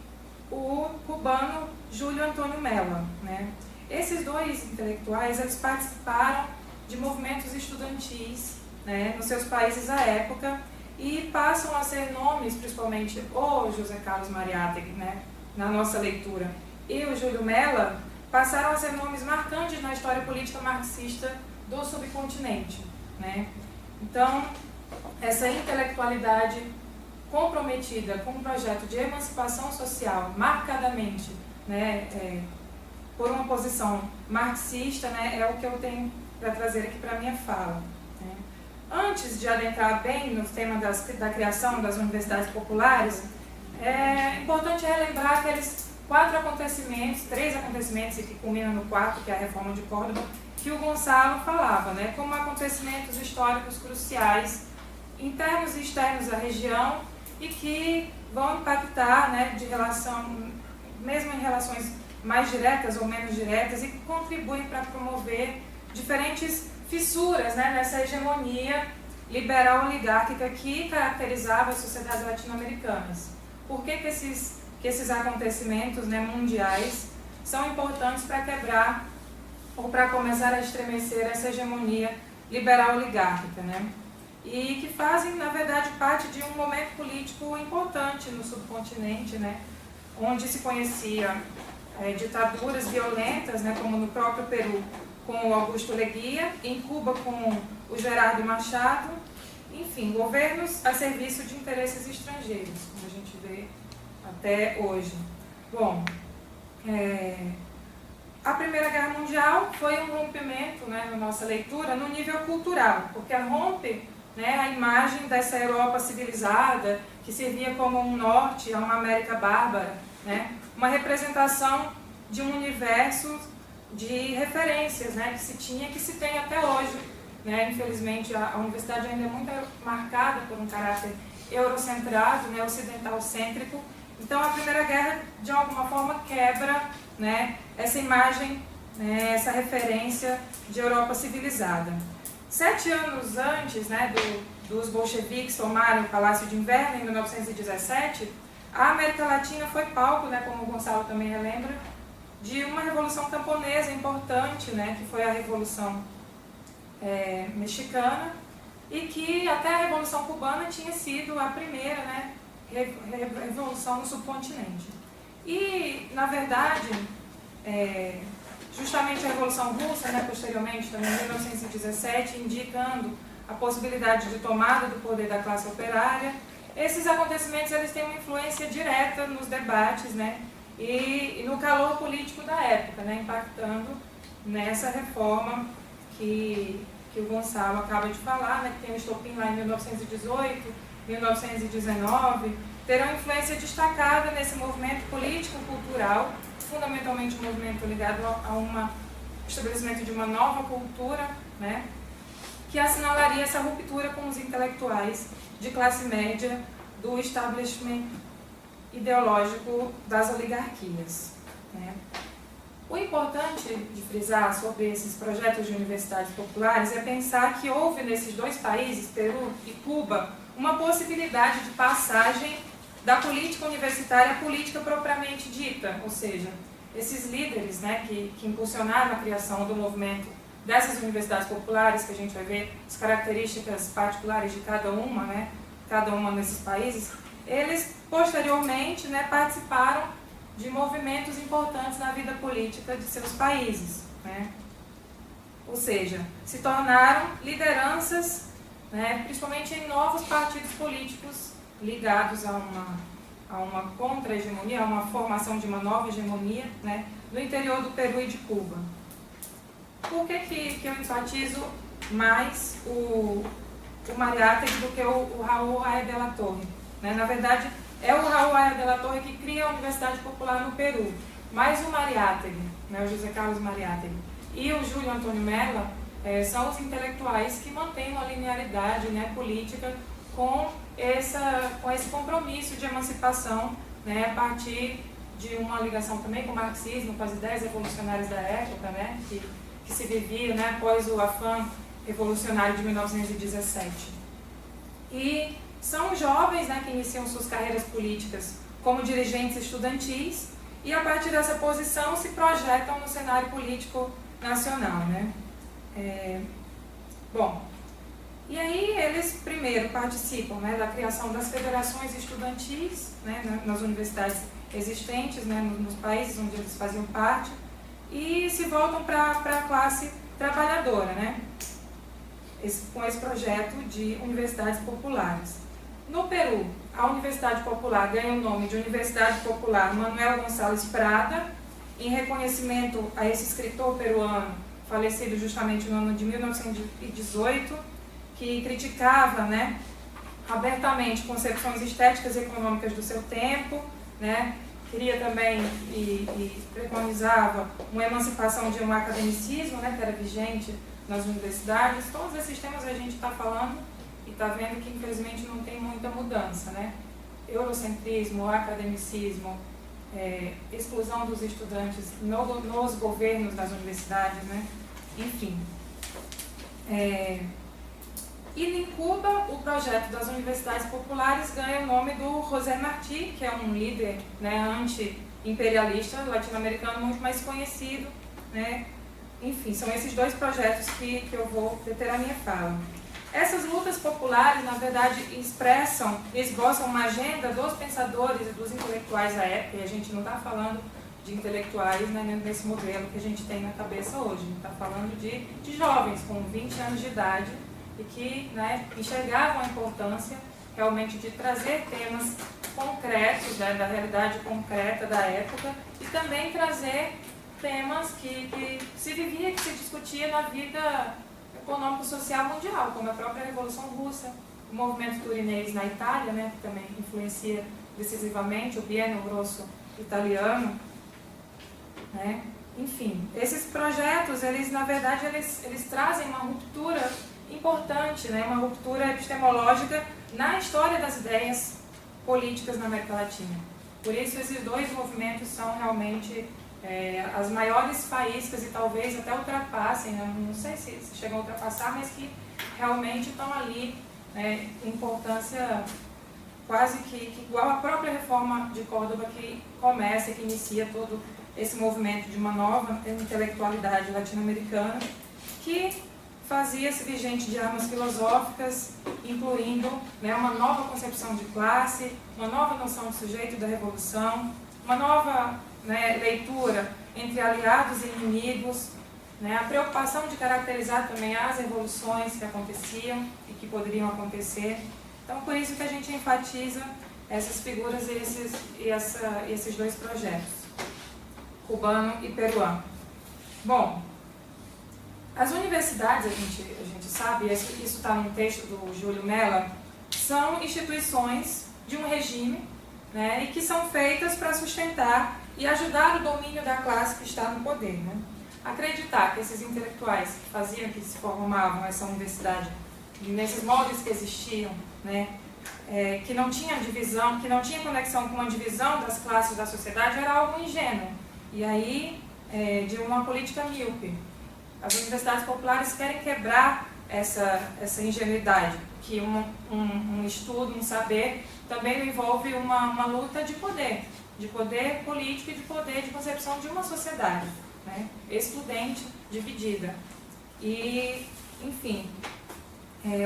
o cubano Júlio Antônio Mella, né. Esses dois intelectuais, eles participaram de movimentos estudantis, né, nos seus países à época e passam a ser nomes, principalmente o José Carlos Mariátegui, né, na nossa leitura, e o Júlio Mella, passaram a ser nomes marcantes na história política marxista do subcontinente, né. Então, essa intelectualidade comprometida com um projeto de emancipação social, marcadamente, né, por uma posição marxista, né, é o que eu tenho para trazer aqui para a minha fala, né. Antes de adentrar bem no tema da criação das universidades populares, é importante relembrar aqueles três acontecimentos, e que culminam no quarto, que é a Reforma de Córdoba, que o Gonçalo falava, né, como acontecimentos históricos cruciais, internos e externos à região, e que vão impactar, né, mesmo em relações mais diretas ou menos diretas, e que contribuem para promover diferentes fissuras, né, nessa hegemonia liberal oligárquica que caracterizava as sociedades latino-americanas. Por que esses acontecimentos, né, mundiais são importantes para quebrar ou para começar a estremecer essa hegemonia liberal oligárquica, né? E que fazem, na verdade, parte de um momento político importante no subcontinente, né, onde se conhecia ditaduras violentas, né, como no próprio Peru com o Augusto Leguía, em Cuba com o Gerardo Machado, enfim, governos a serviço de interesses estrangeiros, como a gente vê até hoje. Bom, a Primeira Guerra Mundial foi um rompimento, né, na nossa leitura, no nível cultural, porque rompe, né, a imagem dessa Europa civilizada, que servia como um norte a uma América bárbara, né, uma representação de um universo de referências, né, que se tinha, que se tem até hoje, né. Infelizmente a universidade ainda é muito marcada por um caráter eurocentrado, né, ocidental-cêntrico. Então a Primeira Guerra de alguma forma quebra, né, essa imagem, né, essa referência de Europa civilizada. 7 anos antes, né, dos bolcheviques tomarem o Palácio de Inverno, em 1917, a América Latina foi palco, né, como o Gonçalo também relembra, de uma revolução camponesa importante, né, que foi a Revolução Mexicana, e que até a Revolução Cubana tinha sido a primeira, né, revolução no subcontinente. E, na verdade, justamente a Revolução Russa, né, posteriormente, também em 1917, indicando a possibilidade de tomada do poder da classe operária, esses acontecimentos eles têm uma influência direta nos debates, né, e no calor político da época, né, impactando nessa reforma que o Gonçalo acaba de falar, né, que tem um estopim lá em 1918, 1919, terão influência destacada nesse movimento político-cultural, fundamentalmente um movimento ligado a estabelecimento de uma nova cultura, né, que assinalaria essa ruptura com os intelectuais de classe média do establishment ideológico das oligarquias, né. O importante de frisar sobre esses projetos de universidades populares é pensar que houve nesses dois países, Peru e Cuba, uma possibilidade de passagem da política universitária à política propriamente dita, ou seja, esses líderes, né, que impulsionaram a criação do movimento dessas universidades populares, que a gente vai ver as características particulares de cada uma, né, cada uma nesses países, eles posteriormente, né, participaram de movimentos importantes na vida política de seus países, né? Ou seja, se tornaram lideranças, né, principalmente em novos partidos políticos ligados a uma contra-hegemonia, a uma formação de uma nova hegemonia, né, no interior do Peru e de Cuba. Por que eu enfatizo mais o Mariátegui do que o Raul Haya de la Torre? Né? Na verdade, é o Raul Haya de la Torre que cria a Universidade Popular no Peru, mas o Mariátegui, né, o José Carlos Mariátegui, e o Júlio Antônio Mello são os intelectuais que mantêm uma linearidade, né, política com esse compromisso de emancipação, né, a partir de uma ligação também com o marxismo, com as ideias revolucionárias da época, né, que se vivia, né, após o afã revolucionário de 1917. E são jovens, né, que iniciam suas carreiras políticas como dirigentes estudantis e, a partir dessa posição, se projetam no cenário político nacional, né? Bom, e aí eles primeiro participam, né, da criação das federações estudantis, né, nas universidades existentes, né, nos países onde eles faziam parte, e se voltam para a classe trabalhadora, né, com esse projeto de universidades populares. No Peru, a Universidade Popular ganha o nome de Universidade Popular Manuel Gonçalves Prada, em reconhecimento a esse escritor peruano, falecido justamente no ano de 1918, que criticava, né, abertamente concepções estéticas e econômicas do seu tempo, né, queria também e preconizava uma emancipação de um academicismo, né, que era vigente nas universidades. Todos esses temas a gente está falando e está vendo que infelizmente não tem muita mudança, né? Eurocentrismo, academicismo, exclusão dos estudantes nos governos das universidades, né? Enfim. E em Cuba, o projeto das universidades populares ganha o nome do José Martí, que é um líder, né, anti-imperialista latino-americano muito mais conhecido, né? Enfim, são esses dois projetos que eu vou ter a minha fala. Essas lutas populares, na verdade, esboçam uma agenda dos pensadores e dos intelectuais da época, e a gente não está falando de intelectuais, né, nesse modelo que a gente tem na cabeça hoje, a gente está falando de jovens com 20 anos de idade e que, né, enxergavam a importância realmente de trazer temas concretos, né, da realidade concreta da época e também trazer temas que se vivia, que se discutia na vida econômico-social mundial, como a própria Revolução Russa, o movimento turinês na Itália, né, que também influencia decisivamente o Biennio Grosso italiano, né? Enfim, esses projetos, eles na verdade, eles trazem uma ruptura importante, né, uma ruptura epistemológica na história das ideias políticas na América Latina. Por isso, esses dois movimentos são realmente as maiores faíscas e talvez até ultrapassem, né? Não sei se chegam a ultrapassar, mas que realmente estão ali, né, em importância quase que igual à própria reforma de Córdoba, que começa e que inicia todo esse movimento de uma nova intelectualidade latino-americana que fazia-se vigente de armas filosóficas, incluindo, né, uma nova concepção de classe, uma nova noção de sujeito da revolução, uma nova, né, leitura entre aliados e inimigos, né, a preocupação de caracterizar também as revoluções que aconteciam e que poderiam acontecer. Então, por isso que a gente enfatiza essas figuras e esses dois projetos, cubano e peruano. Bom, as universidades, a gente sabe, isso está no texto do Júlio Mello, são instituições de um regime, né, e que são feitas para sustentar e ajudar o domínio da classe que está no poder, né? Acreditar que esses intelectuais que faziam, que se formavam essa universidade, nesses moldes que existiam, né, que não tinha divisão, que não tinha conexão com uma divisão das classes da sociedade, era algo ingênuo. E aí de uma política míope. As universidades populares querem quebrar essa ingenuidade, que um estudo, um saber, também envolve uma luta de poder político e de poder de concepção de uma sociedade, né? Excludente, dividida. E, enfim,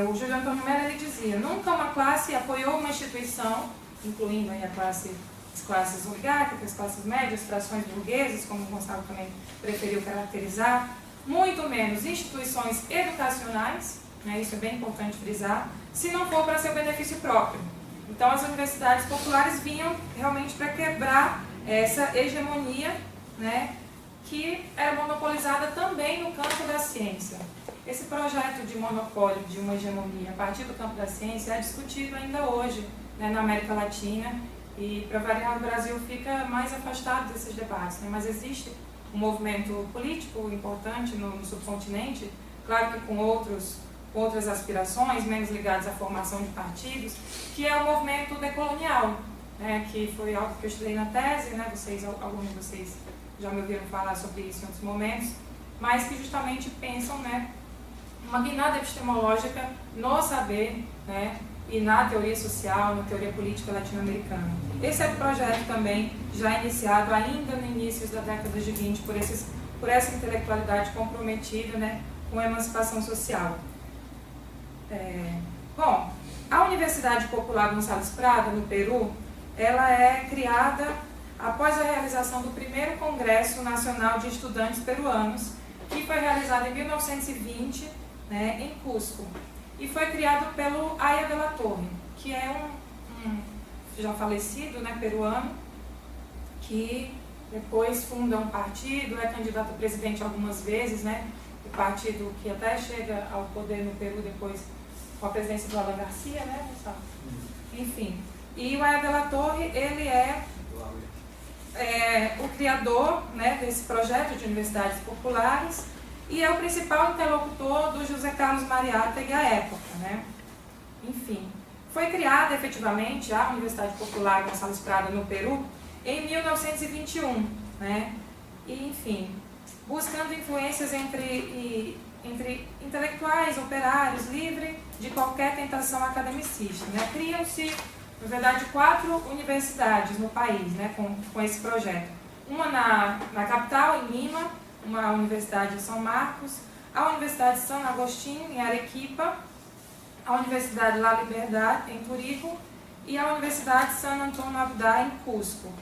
o Júlio Antônio Mello ele dizia: nunca uma classe apoiou uma instituição, incluindo aí as classes oligárquicas, as classes médias, frações burguesas, como o Gonçalo também preferiu caracterizar, muito menos instituições educacionais, né, isso é bem importante frisar, se não for para seu benefício próprio. Então as universidades populares vinham realmente para quebrar essa hegemonia, né, que era monopolizada também no campo da ciência. Esse projeto de monopólio de uma hegemonia a partir do campo da ciência é discutido ainda hoje, né, na América Latina, e para variar o Brasil fica mais afastado desses debates, né, mas existe um movimento político importante no subcontinente, claro que com outras aspirações, menos ligadas à formação de partidos, que é o movimento decolonial, né, que foi algo que eu estudei na tese, né, alguns de vocês já me ouviram falar sobre isso em outros momentos, mas que justamente pensam, né, uma guinada epistemológica no saber, né, e na teoria social, na teoria política latino-americana. Esse é um projeto também já iniciado ainda no início da década de 20 por essa intelectualidade comprometida, né, com a emancipação social. Bom, a Universidade Popular Gonçalves Prada, no Peru, ela é criada após a realização do primeiro Congresso Nacional de Estudantes Peruanos, que foi realizado em 1920, né, em Cusco, e foi criado pelo Aya de la Torre, que é um já falecido, né, peruano, que depois funda um partido, é candidato a presidente algumas vezes, né, o partido que até chega ao poder no Peru depois com a presidência do Alan Garcia, né, pessoal? Enfim, e o Aya de la Torre, ele é o criador, né, desse projeto de universidades populares e é o principal interlocutor do José Carlos Mariátegui à época, né? Enfim, foi criada efetivamente a Universidade Popular Gonçalves Prada no Peru em 1921, né? E, enfim, buscando influências entre intelectuais, operários, livre de qualquer tentação academicista, né? Criam-se, na verdade, 4 universidades no país, né, com esse projeto. Uma na capital, em Lima, uma universidade em São Marcos, a Universidade San Agustín, em Arequipa, a Universidade La Libertad, em Turico, e a Universidade San Antonio Abdá, em Cusco.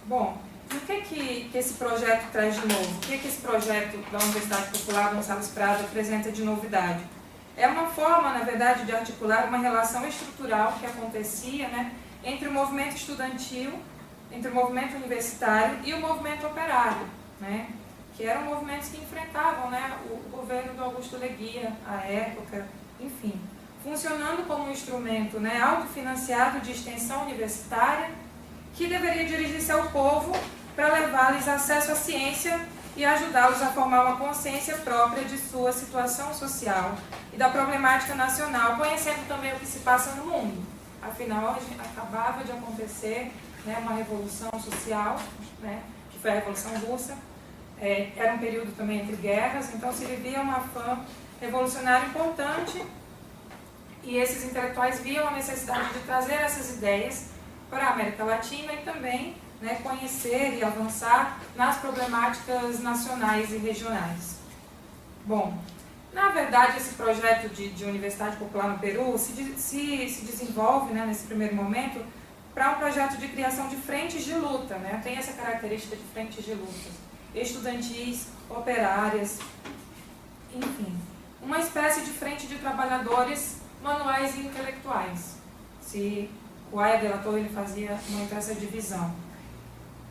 Bom, e o que esse projeto traz de novo? O que esse projeto da Universidade Popular Gonçalves Prada apresenta de novidade? É uma forma, na verdade, de articular uma relação estrutural que acontecia, né, entre o movimento estudantil, entre o movimento universitário e o movimento operário, né, que eram movimentos que enfrentavam, né, o governo do Augusto Leguia, à época, enfim, funcionando como um instrumento, né, autofinanciado de extensão universitária que deveria dirigir-se ao povo para levar-lhes acesso à ciência e ajudá-los a formar uma consciência própria de sua situação social e da problemática nacional, conhecendo também o que se passa no mundo. Afinal, acabava de acontecer, né, uma revolução social, né, que foi a Revolução Russa. Era um período também entre guerras, então se vivia um afã revolucionário importante e esses intelectuais viam a necessidade de trazer essas ideias para a América Latina e também, né, conhecer e avançar nas problemáticas nacionais e regionais. Bom, na verdade, esse projeto de Universidade Popular no Peru se desenvolve, né, nesse primeiro momento para um projeto de criação de frentes de luta, né, tem essa característica de frentes de luta, estudantis, operárias, enfim, uma espécie de frente de trabalhadores manuais e intelectuais. O Aya de la Torre ele fazia muito essa divisão.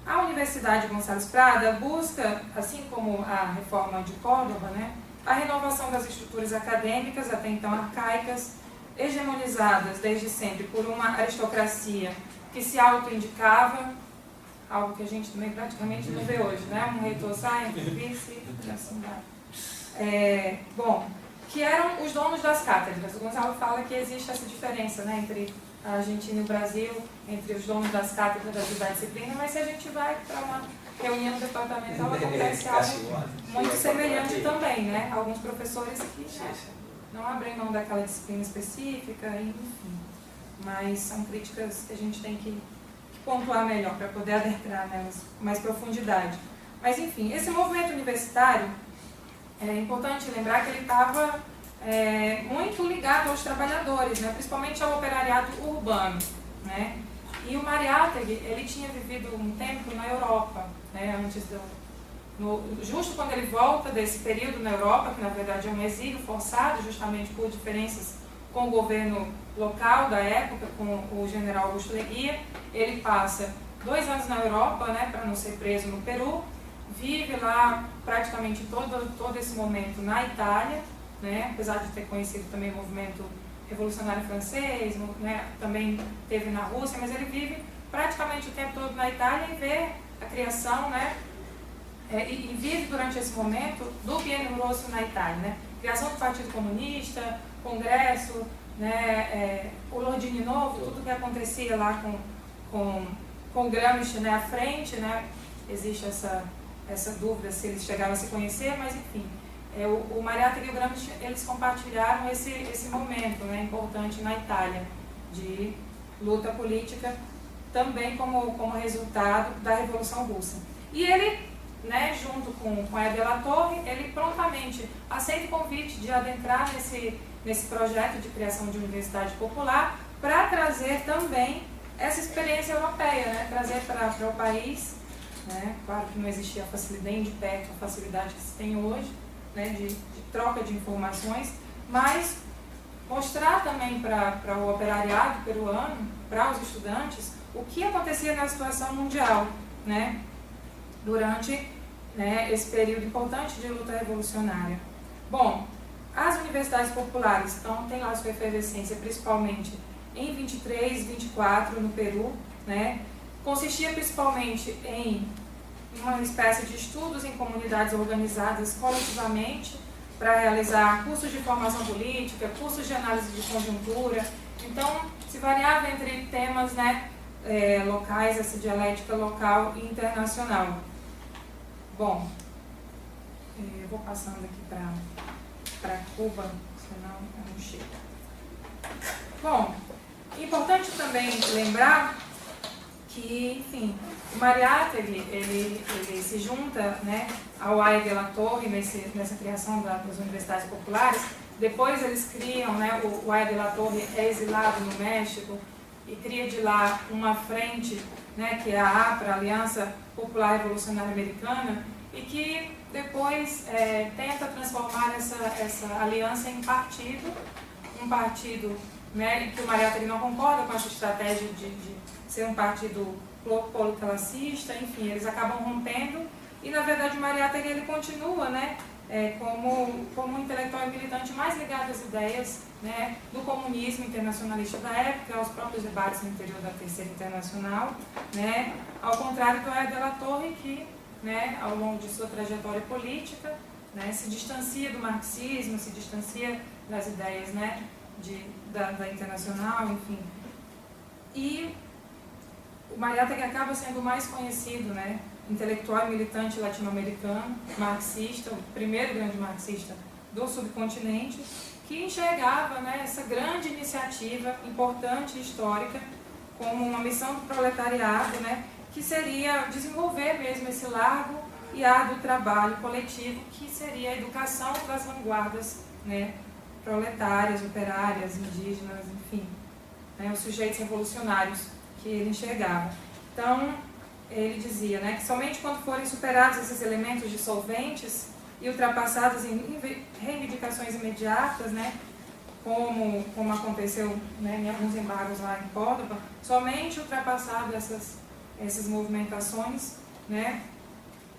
A Universidade Gonçalves Prada busca, assim como a reforma de Córdoba, né, a renovação das estruturas acadêmicas, até então arcaicas, hegemonizadas desde sempre por uma aristocracia que se auto-indicava, algo que a gente também praticamente não vê hoje, né? Um reitor sai, um vice, e assim vai. Bom, que eram os donos das cátedras. O Gonçalo fala que existe essa diferença, né, entre a Argentina e o Brasil, entre os donos das cátedras da disciplina, mas se a gente vai para uma reunião departamental, acontece algo muito semelhante também, né? Alguns professores que não abrem mão daquela disciplina específica, enfim. Mas são críticas que a gente tem que pontuar melhor para poder adentrar nelas com mais profundidade. Mas, enfim, esse movimento universitário, é importante lembrar que ele estava muito ligado aos trabalhadores, né? Principalmente ao operariado urbano, né? E o Mariátegui, ele tinha vivido um tempo na Europa, né? Justo quando ele volta desse período na Europa, que na verdade é um exílio forçado, justamente por diferenças com o governo local da época, com o general Augusto Leguía, ele passa 2 anos na Europa, né, para não ser preso no Peru, vive lá praticamente todo esse momento na Itália, né, apesar de ter conhecido também o movimento revolucionário francês, né, também teve na Rússia, mas ele vive praticamente o tempo todo na Itália e vê a criação, né, e vive durante esse momento do Biênio Rosso na Itália, né, criação do Partido Comunista, Congresso, né, o L'Ordine Novo, tudo que acontecia lá com Gramsci, né, à frente, né, existe essa dúvida se eles chegaram a se conhecer, mas enfim, o Mariátegui e o Gramsci, eles compartilharam esse momento, né, importante na Itália, de luta política, também como resultado da Revolução Russa. E ele, né, junto com a de la Torre, ele prontamente aceita o convite de adentrar nesse projeto de criação de universidade popular para trazer também essa experiência europeia, né, trazer para o país, né, claro que não existia nem de perto a facilidade que se tem hoje, né, de troca de informações, mas mostrar também para o operariado peruano, para os estudantes, o que acontecia na situação mundial, né, durante, né, esse período importante de luta revolucionária. Bom, as universidades populares, então, têm lá sua efervescência, principalmente em 23, 24, no Peru, né, consistia principalmente em uma espécie de estudos em comunidades organizadas coletivamente para realizar cursos de formação política, cursos de análise de conjuntura. Então, se variava entre temas, né, locais, essa dialética local e internacional. Bom, eu vou passando aqui para Cuba, senão eu não chego. Bom, importante também lembrar que, enfim, o Mariátegui, ele se junta, né, ao Aya de la Torre nessa criação das universidades populares. Depois eles criam, né, o Aya de la Torre é exilado no México e cria de lá uma frente, né, que é a APRA, Aliança Popular Revolucionária Americana, e que depois tenta transformar essa aliança em partido, um partido, né, que o Mariátegui não concorda com essa estratégia de ser um partido policlassista, enfim, eles acabam rompendo, e na verdade o Mariátegui ele continua, né, como um intelectual e militante mais ligado às ideias, né, do comunismo internacionalista da época, aos próprios debates no interior da Terceira Internacional, né, ao contrário do Aya de la Torre, que, né, ao longo de sua trajetória política, né, se distancia do marxismo, se distancia das ideias, né, da Internacional, enfim. E o Mariátegui acaba sendo mais conhecido, né, intelectual e militante latino-americano, marxista, o primeiro grande marxista do subcontinente, que enxergava, né, essa grande iniciativa importante e histórica como uma missão do proletariado, né, que seria desenvolver mesmo esse largo e árduo trabalho coletivo, que seria a educação das vanguardas, né, proletárias, operárias, indígenas, enfim, né, os sujeitos revolucionários que ele enxergava. Então, ele dizia, né, que somente quando forem superados esses elementos dissolventes e ultrapassados em reivindicações imediatas, né, como aconteceu, né, em alguns embargos lá em Córdoba, somente ultrapassado essas movimentações, né,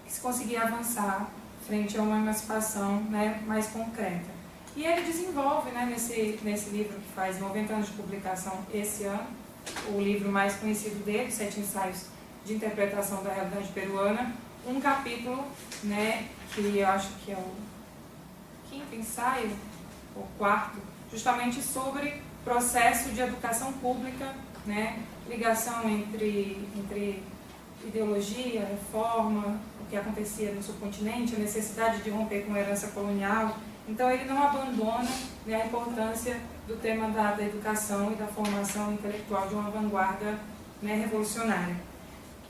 que se conseguia avançar frente a uma emancipação, né, mais concreta. E ele desenvolve, né, nesse livro que faz 90 anos de publicação esse ano, o livro mais conhecido dele, 7 ensaios de interpretação da realidade peruana, um capítulo, né, que eu acho que é o 5º ensaio, ou 4º, justamente sobre processo de educação pública, né, ligação entre ideologia, reforma, o que acontecia no subcontinente, a necessidade de romper com a herança colonial. Então ele não abandona, né, a importância do tema da educação e da formação intelectual de uma vanguarda, né, revolucionária.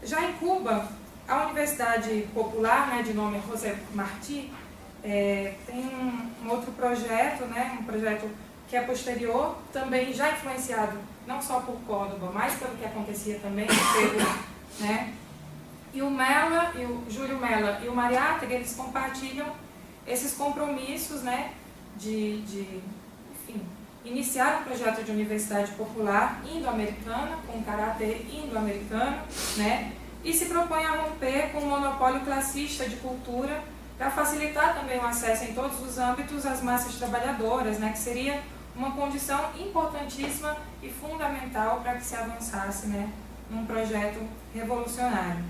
Já em Cuba, a Universidade Popular, né, de nome José Martí, tem um outro projeto, né, um projeto que é posterior, também já influenciado não só por Córdoba, mas pelo que acontecia também no Peru, né? E o Mella, e o Júlio Mella e o Mariátegui, eles compartilham esses compromissos, né, enfim, iniciar um projeto de universidade popular indo-americana, com um caráter indo-americano, né, e se propõe a romper com o monopólio classista de cultura para facilitar também o acesso em todos os âmbitos às massas trabalhadoras, né, que seria uma condição importantíssima e fundamental para que se avançasse, né, num projeto revolucionário.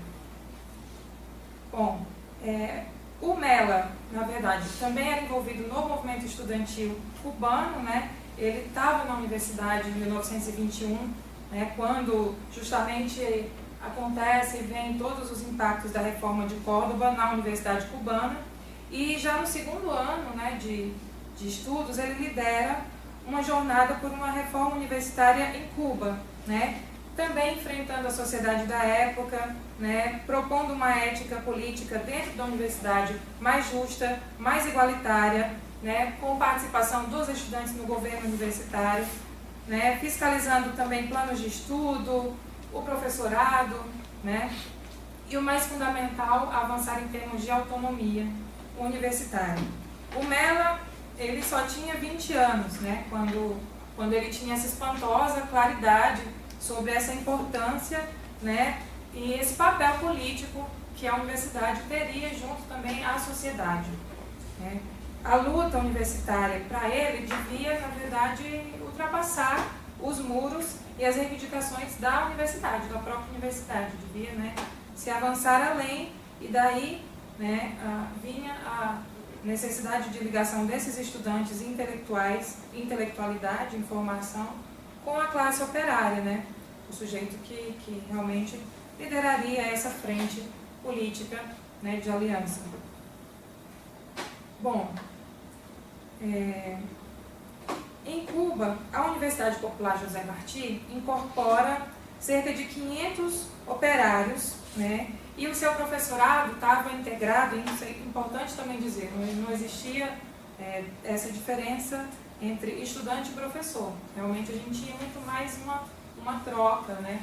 Bom, o Mella, na verdade, também era envolvido no movimento estudantil cubano, né? Ele estava na universidade em 1921, né, quando justamente acontece e vem todos os impactos da reforma de Córdoba na Universidade Cubana, e já no segundo ano, né, de estudos ele lidera uma jornada por uma reforma universitária em Cuba, né, também enfrentando a sociedade da época, né, propondo uma ética política dentro da universidade mais justa, mais igualitária, né, com participação dos estudantes no governo universitário, né, fiscalizando também planos de estudo, o professorado, né, e o mais fundamental, avançar em termos de autonomia universitária. O Mella, ele só tinha 20 anos, né, quando ele tinha essa espantosa claridade sobre essa importância, né, e esse papel político que a universidade teria junto também à sociedade, né. A luta universitária para ele devia, na verdade, ultrapassar os muros e as reivindicações da universidade, da própria universidade, devia, né, se avançar além, e daí, né, vinha a necessidade de ligação desses estudantes intelectuais, intelectualidade, informação, com a classe operária, né, o sujeito que realmente lideraria essa frente política, né, de aliança. Bom, em Cuba, a Universidade Popular José Martí incorpora cerca de 500 operários, né, e o seu professorado estava integrado, e isso é importante também dizer, não existia essa diferença entre estudante e professor. Realmente a gente tinha muito mais uma troca, né,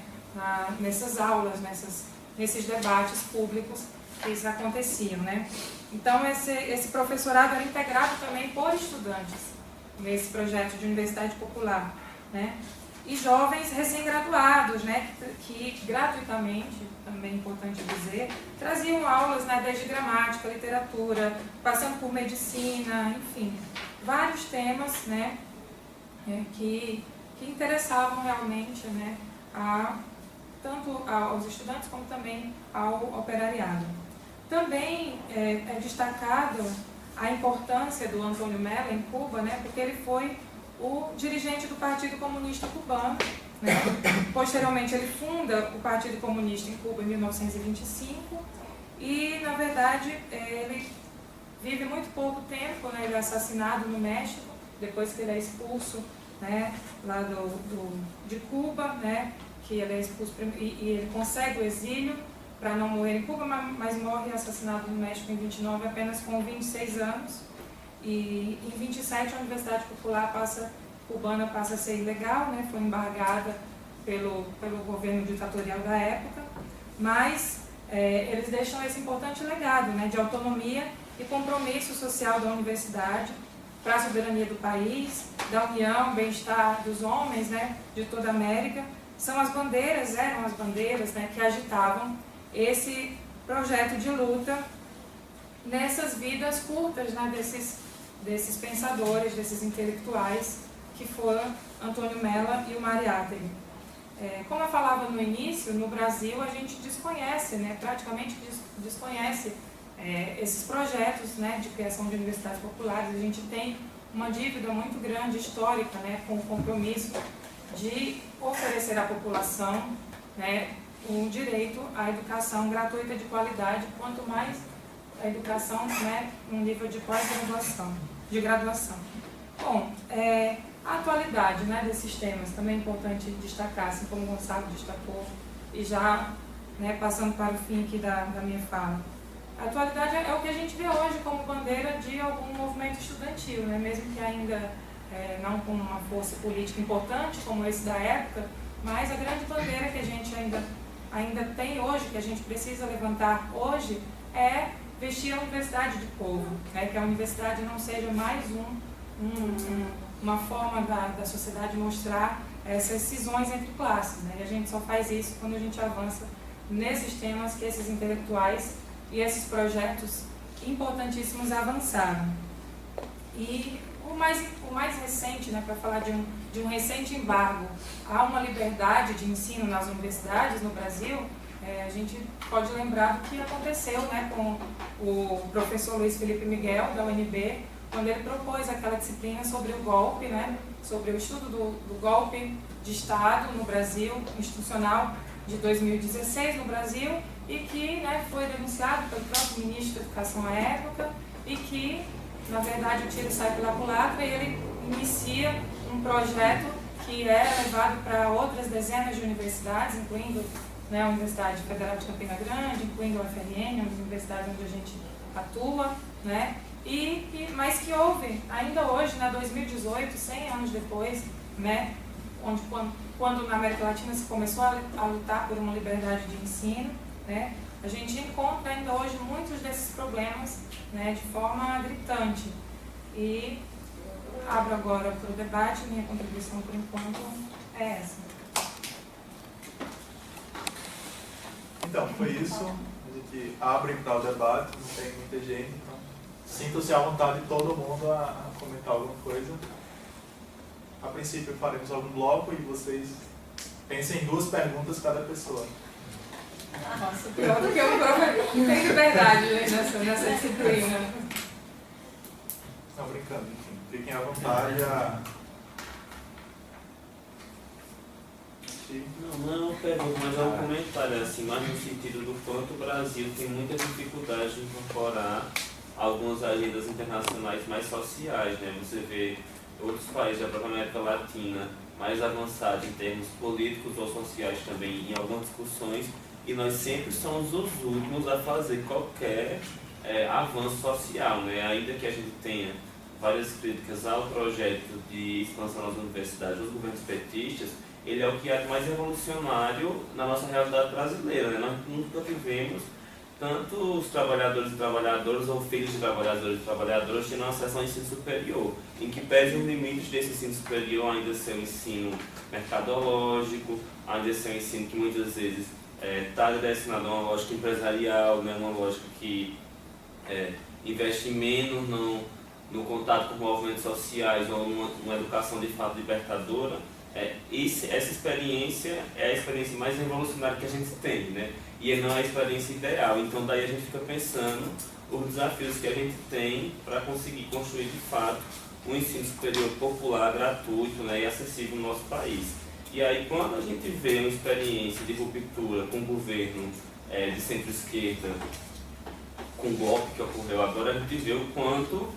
nessas aulas, nesses debates públicos que isso aconteciam, né. Então esse professorado era integrado também por estudantes nesse projeto de universidade popular, né, e jovens recém-graduados, né, que gratuitamente, também é importante dizer, traziam aulas, né, desde gramática, literatura, passando por medicina, enfim, vários temas, né, que interessavam realmente, né, tanto aos estudantes como também ao operariado. Também é destacado a importância do Antônio Mella em Cuba, né, porque ele foi o dirigente do Partido Comunista Cubano, né. Posteriormente ele funda o Partido Comunista em Cuba em 1925 e, na verdade, ele vive muito pouco tempo, né, ele é assassinado no México, depois que ele é expulso, né, lá de Cuba, né, que ele é expulso e ele consegue o exílio para não morrer em Cuba, mas morre assassinado no México em 29, apenas com 26 anos. E em 27 a Universidade Popular cubana passa a ser ilegal, né, foi embargada pelo governo ditatorial da época, mas eles deixam esse importante legado, né, de autonomia e compromisso social da universidade para a soberania do país, da união, bem-estar dos homens, né, de toda a América. Eram as bandeiras, né, que agitavam esse projeto de luta nessas vidas curtas, né, desses pensadores, desses intelectuais, que foram Antônio Mella e o Mariátegui. Como eu falava no início, no Brasil a gente desconhece, né, praticamente desconhece esses projetos, né, de criação de universidades populares. A gente tem uma dívida muito grande, histórica, né, com o compromisso de oferecer à população, né, um direito à educação gratuita de qualidade, quanto mais a educação, né, um nível de pós-graduação, de graduação. Bom, a atualidade, né, desses temas também é importante destacar, assim como o Gonçalo destacou, e já, né, passando para o fim aqui da minha fala. A atualidade é o que a gente vê hoje como bandeira de algum movimento estudantil, né, mesmo que ainda não com uma força política importante como esse da época, mas a grande bandeira que a gente ainda tem hoje, que a gente precisa levantar hoje, é vestir a universidade de povo, né, que a universidade não seja mais uma forma da sociedade mostrar essas cisões entre classes, né, e a gente só faz isso quando a gente avança nesses temas que esses intelectuais e esses projetos importantíssimos avançaram. E o mais recente, né, para falar de um recente embargo a uma liberdade de ensino nas universidades no Brasil, a gente pode lembrar do que aconteceu, né, com o professor Luiz Felipe Miguel, da UNB, quando ele propôs aquela disciplina sobre o golpe, né, sobre o estudo do golpe de Estado no Brasil, institucional, de 2016 no Brasil, e que, né, foi denunciado pelo próprio ministro da Educação à época, e que, na verdade, o tiro sai pela culatra e ele inicia um projeto que é levado para outras dezenas de universidades, incluindo, né, a Universidade Federal de Campina Grande, incluindo a UFRN, a universidade onde a gente atua, né, mas que houve, ainda hoje, né, 2018, 100 anos depois, né, quando na América Latina se começou a lutar por uma liberdade de ensino, né, a gente encontra ainda hoje muitos desses problemas, né, de forma gritante. E abro agora para o debate, minha contribuição por enquanto é essa. Então, foi isso. A gente abre para o debate, não tem muita gente, então sinta-se à vontade todo mundo a comentar alguma coisa. A princípio faremos algum bloco e vocês pensem em 2 perguntas cada pessoa. Nossa, pior do que o próprio. Tem liberdade, né, nessa disciplina. Não, brincando, enfim. Fiquem à vontade Não é uma pergunta, mas é um comentário, assim, mais no sentido do quanto o Brasil tem muita dificuldade de incorporar algumas agendas internacionais mais sociais, né? Você vê outros países da própria América Latina mais avançados em termos políticos ou sociais também em algumas discussões, e nós sempre somos os últimos a fazer qualquer avanço social, né? Ainda que a gente tenha várias críticas ao projeto de expansão das universidades dos governos petistas, ele é o que é mais revolucionário na nossa realidade brasileira, né? Nós nunca vivemos tanto os trabalhadores e trabalhadoras ou filhos de trabalhadores e trabalhadoras tendo acesso ao ensino superior, em que pese os limites desse ensino superior ainda ser um ensino mercadológico, ainda ser um ensino que muitas vezes está direcionado a uma lógica empresarial, né? Uma lógica que investe menos no contato com movimentos sociais ou numa educação de fato libertadora. Essa experiência é a experiência mais revolucionária que a gente tem, né? E não é a experiência ideal. Então daí a gente fica pensando os desafios que a gente tem para conseguir construir de fato um ensino superior popular, gratuito, né, e acessível no nosso país. E aí quando a gente vê uma experiência de ruptura com o governo de centro-esquerda, com o golpe que ocorreu agora, a gente vê o quanto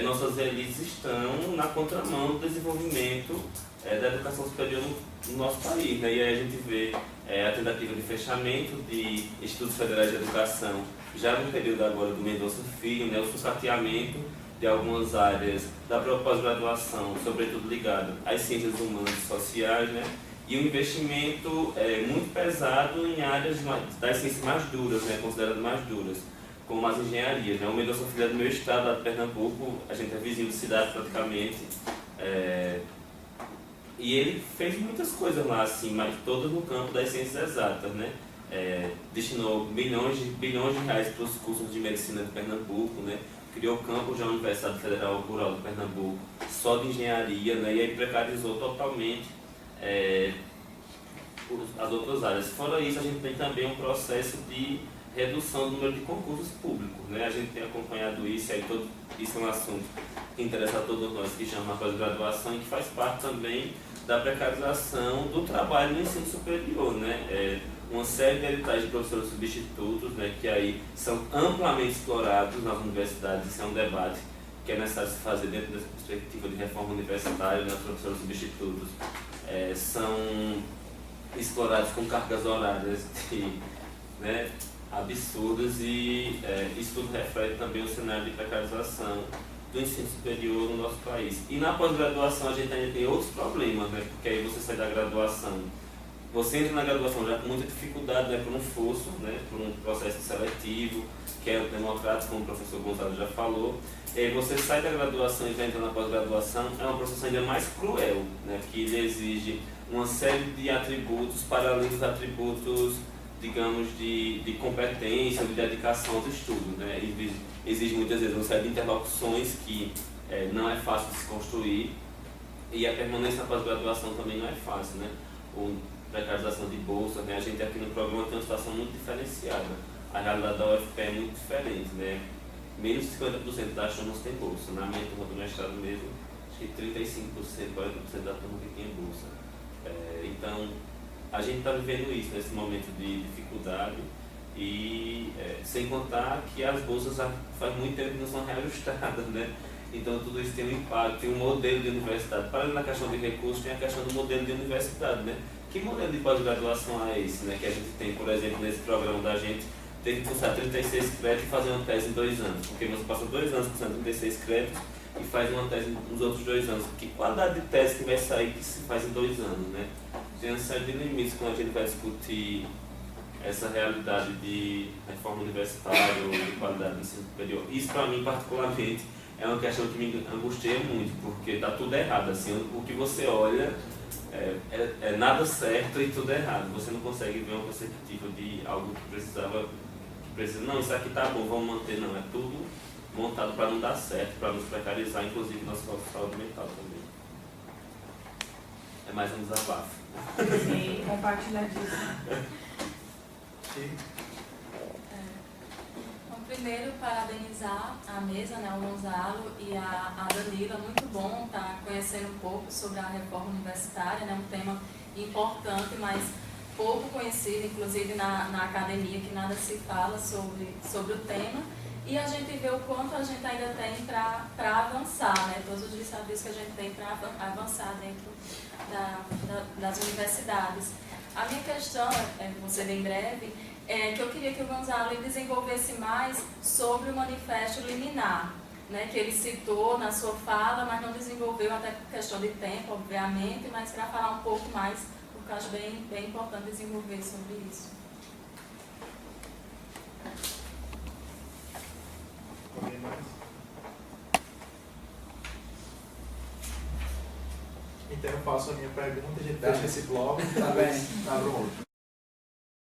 nossas elites estão na contramão do desenvolvimento da educação superior no nosso país, né? E aí a gente vê a tentativa de fechamento de institutos federais de educação, já no período agora do Mendonça Filho, né? O sucateamento de algumas áreas da própria pós-graduação, sobretudo ligado às ciências humanas e sociais, né? E um investimento muito pesado em áreas das ciências mais duras, né? Consideradas mais duras, como as engenharias, né? O Mendonça Filho é do meu estado, lá de Pernambuco, a gente é vizinho de cidade praticamente, e ele fez muitas coisas lá, assim, mas todas no campo das ciências exatas, né? Destinou bilhões de reais para os cursos de medicina de Pernambuco, né? Criou campus da Universidade Federal Rural de Pernambuco, só de engenharia, né? E aí precarizou totalmente as outras áreas. Fora isso, a gente tem também um processo de redução do número de concursos públicos, né? A gente tem acompanhado isso, aí isso é um assunto que interessa a todos nós que chamam a pós-graduação e que faz parte também da precarização do trabalho no ensino superior, né? Uma série de editais de professores substitutos, né, que aí são amplamente explorados nas universidades. Isso é um debate que é necessário se fazer dentro dessa perspectiva de reforma universitária, né? Os professores substitutos são explorados com cargas horárias né, absurdas e isso tudo reflete também o cenário de precarização do ensino superior no nosso país. E na pós-graduação a gente ainda tem outros problemas, né? Porque aí você sai da graduação, você entra na graduação já com muita dificuldade, né, por um fosso, né, por um processo seletivo, que é democrático, como o professor Gonzalo já falou. E aí você sai da graduação e já entra na pós-graduação, é um processo ainda mais cruel, né, que ele exige uma série de atributos para além dos atributos, digamos, de competência, de dedicação aos estudos, né? Exige muitas vezes uma série de interlocuções que não é fácil de se construir, e a permanência na pós-graduação também não é fácil, né? Precarização de bolsa, né? A gente aqui no programa tem uma situação muito diferenciada. A realidade da UFPE é muito diferente, né? Menos de 50% das turmas tem bolsa. Na minha turma do mestrado mesmo, acho que 35%, 40% da turma que tem bolsa. Então, a gente está vivendo isso nesse momento de dificuldade e sem contar que as bolsas faz muito tempo que não são reajustadas, né? Então tudo isso tem um impacto, tem um modelo de universidade. Para além da questão de recursos, tem a questão do modelo de universidade, né? Que modelo de pós-graduação é esse, né? Que a gente tem, por exemplo, nesse programa da gente, tem que cursar 36 créditos e fazer uma tese em 2 anos. Porque você passa 2 anos cursando 36 créditos e faz uma tese nos outros 2 anos. Que qualidade de tese que vai sair que se faz em 2 anos, né? Tem uma série de limites quando a gente vai discutir essa realidade de reforma universitária ou de qualidade do ensino superior. Isso, para mim, particularmente, é uma questão que me angustia muito, porque está tudo errado. Assim, o que você olha é nada certo e tudo errado. Você não consegue ver uma perspectiva de algo que precisa, não, isso aqui tá bom, vamos manter. Não, é tudo montado para não dar certo, para nos precarizar, inclusive nossa saúde mental também. É mais um desabafo. Sim, compartilhadíssimo. Bom, primeiro, parabenizar a mesa, né, o Gonzalo e a Danila. Muito bom estar conhecendo um pouco sobre a reforma universitária, né, um tema importante, mas pouco conhecido, inclusive na academia, que nada se fala sobre o tema. E a gente vê o quanto a gente ainda tem para avançar, né, todos os desafios que a gente tem para avançar dentro das universidades. A minha questão, vou ser bem breve, é que eu queria que o Gonzalo desenvolvesse mais sobre o manifesto liminar, né, que ele citou na sua fala, mas não desenvolveu, até por questão de tempo, obviamente, mas para falar um pouco mais, porque eu acho bem importante desenvolver sobre isso. Alguém mais? Então eu faço a minha pergunta, a gente deixa esse bloco. Tá bem. Tá pronto.